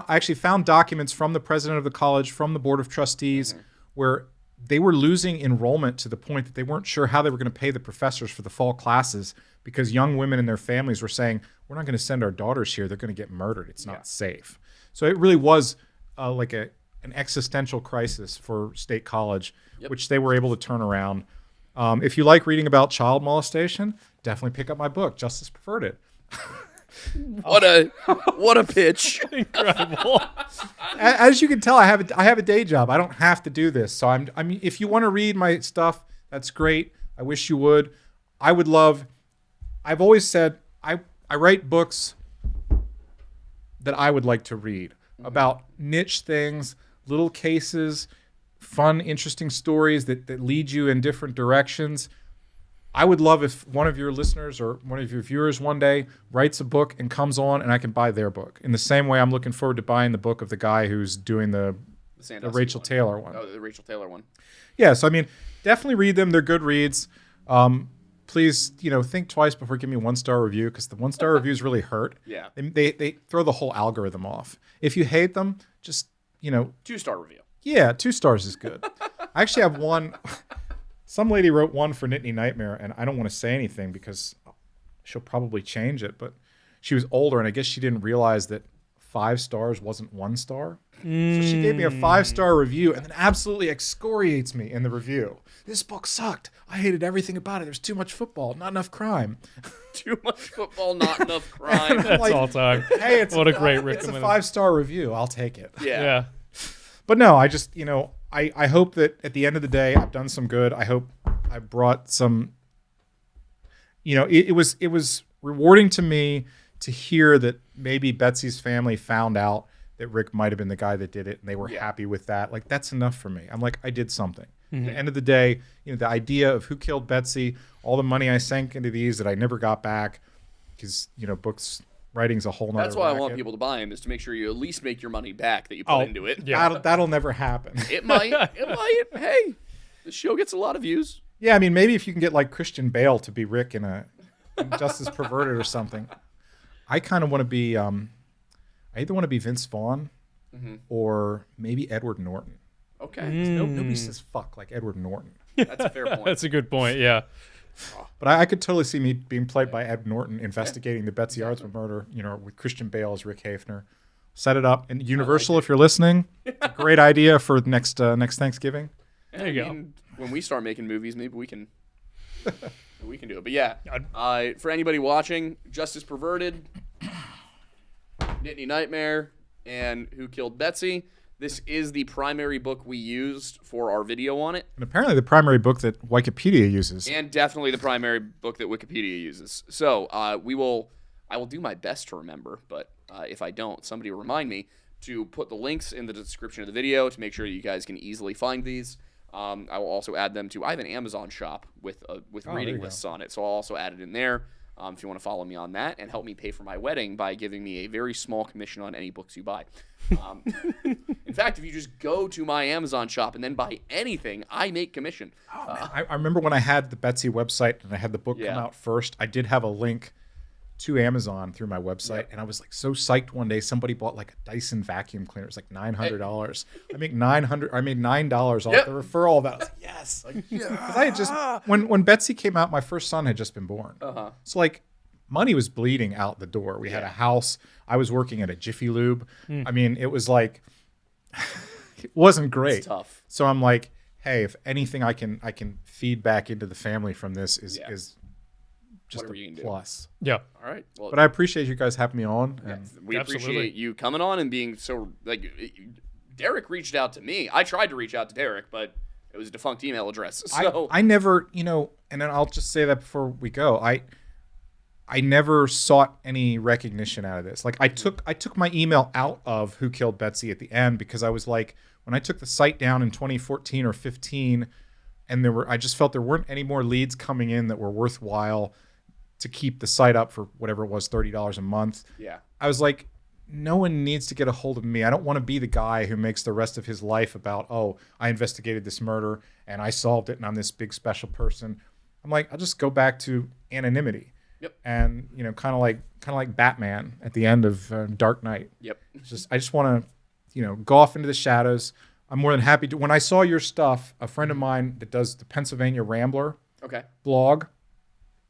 actually found documents from the president of the college, from the board of trustees, where they were losing enrollment to the point that they weren't sure how they were going to pay the professors for the fall classes because young women and their families were saying, we're not going to send our daughters here. They're going to get murdered. It's not safe. So it really was like an existential crisis for State College, which they were able to turn around. If you like reading about child molestation, definitely pick up my book. Justice Preferred It. What a pitch. Incredible. As you can tell, I have a day job. I don't have to do this. So I mean, if you want to read my stuff, that's great. I wish you would. I would love. I've always said I write books that I would like to read about niche things little cases, fun, interesting stories that lead you in different directions. I would love if one of your listeners or one of your viewers one day writes a book and comes on and I can buy their book. In the same way I'm looking forward to buying the book of the guy who's doing the Rachel Taylor one. Oh, the Rachel Taylor one. Yeah, so I mean, definitely read them. They're good reads. Please, think twice before giving me a 1-star review, because the 1-star reviews really hurt. Yeah. They throw the whole algorithm off. If you hate them, just, 2-star review. Yeah, 2 stars is good. I actually have one. Some lady wrote one for Nittany Nightmare, and I don't want to say anything because she'll probably change it, but she was older, and I guess she didn't realize that 5 stars wasn't 1 star. So she gave me a 5-star review and then absolutely excoriates me in the review. This book sucked. I hated everything about it. There's too much football, not enough crime. Too much football, not enough crime. That's all time. Hey, what a great it's a recommendation. 5-star review. I'll take it. Yeah. But no, I just, I hope that at the end of the day, I've done some good. I hope I brought some, it was rewarding to me to hear that maybe Betsy's family found out that Rick might have been the guy that did it, and they were happy with that. Like, that's enough for me. I'm like, I did something. At the end of the day, the idea of who killed Betsy, all the money I sank into these that I never got back, because, books, writing's a whole nother That's why racket. I want people to buy them, is to make sure you at least make your money back that you put into it. Yeah. That'll never happen. It might. Hey, the show gets a lot of views. Yeah, I mean, maybe if you can get like Christian Bale to be Rick in Justice Perverted or something. I kind of want to be, I either want to be Vince Vaughn or maybe Edward Norton. Okay. Nobody says fuck like Edward Norton. That's a fair point. That's a good point. Yeah. But I could totally see me being played by Ed Norton investigating the Betsy Aardsma murder, with Christian Bale as Rick Hafner. Set it up. And Universal, if you're listening, it's a great idea for next Thanksgiving. There you go. When we start making movies, maybe we can do it. But yeah, for anybody watching, Justice Perverted, Nittany Nightmare, and Who Killed Betsy. This is the primary book we used for our video on it. And apparently the primary book that Wikipedia uses. And definitely the primary book that Wikipedia uses. So I will do my best to remember, but if I don't, somebody will remind me to put the links in the description of the video to make sure that you guys can easily find these. I will also add them to. I have an Amazon shop with reading lists on it, so I'll also add it in there. If you want to follow me on that and help me pay for my wedding by giving me a very small commission on any books you buy. In fact, if you just go to my Amazon shop and then buy anything, I make commission. I remember when I had the Betsy website and I had the book come out first, I did have a link to Amazon through my website, and I was like so psyched one day somebody bought like a Dyson vacuum cleaner. It was like $900. I made $9 off the referral of that. I was like, yes. Because I had just when Betsy came out, my first son had just been born. So like money was bleeding out the door. We had a house. I was working at a Jiffy Lube. I mean, it was like it wasn't great. It's tough. So I'm like, hey, if anything I can feed back into the family from this is just Whatever a you can plus. Yeah. All right. Well, But I appreciate you guys having me on. And we Absolutely. appreciate you coming on and being so Derek reached out to me. I tried to reach out to Derek, but it was a defunct email address. So I never, and then I'll just say that before we go. I never sought any recognition out of this. Like I took my email out of Who Killed Betsy at the end because I was like, when I took the site down in 2014 or 15, and I just felt there weren't any more leads coming in that were worthwhile to keep the site up for whatever it was, $30 a month. Yeah. I was like, no one needs to get a hold of me. I don't want to be the guy who makes the rest of his life about, oh, I investigated this murder and I solved it and I'm this big special person. I'm like, I'll just go back to anonymity. Yep. And kind of like Batman at the end of Dark Knight. Yep. I just want to, go off into the shadows. I'm more than happy to. When I saw your stuff, a friend of mine that does the Pennsylvania Rambler blog,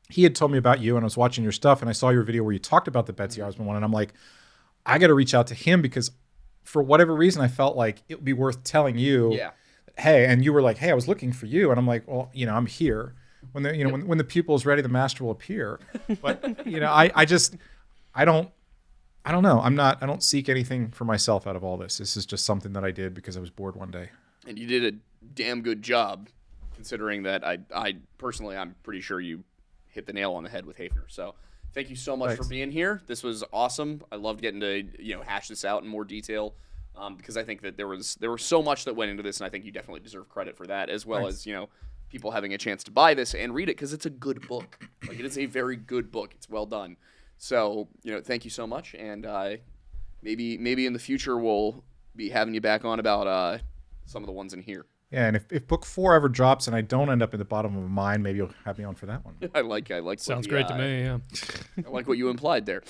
he had told me about you, and I was watching your stuff, and I saw your video where you talked about the Betsy Aardsma one, and I'm like, I got to reach out to him because for whatever reason, I felt like it would be worth telling you, hey, and you were like, hey, I was looking for you, and I'm like, well, I'm here. When the when the pupil is ready, the master will appear. But I don't know. I don't seek anything for myself out of all this. This is just something that I did because I was bored one day. And you did a damn good job, considering that I personally, I'm pretty sure you hit the nail on the head with Hafner. So thank you so much for being here. This was awesome. I loved getting to hash this out in more detail because I think that there was so much that went into this, and I think you definitely deserve credit for that, as well as people having a chance to buy this and read it because it's a good book. Like, it is a very good book. It's well done. So thank you so much, and maybe in the future we'll be having you back on about some of the ones in here. Yeah, and if book 4 ever drops and I don't end up in the bottom of a mine, maybe you'll have me on for that one. I like. Sounds great to me. Yeah. I like what you implied there.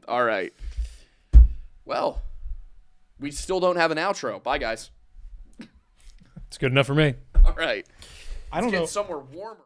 All right. Well, we still don't have an outro. Bye, guys. It's good enough for me. All right. I don't know. Get somewhere warmer.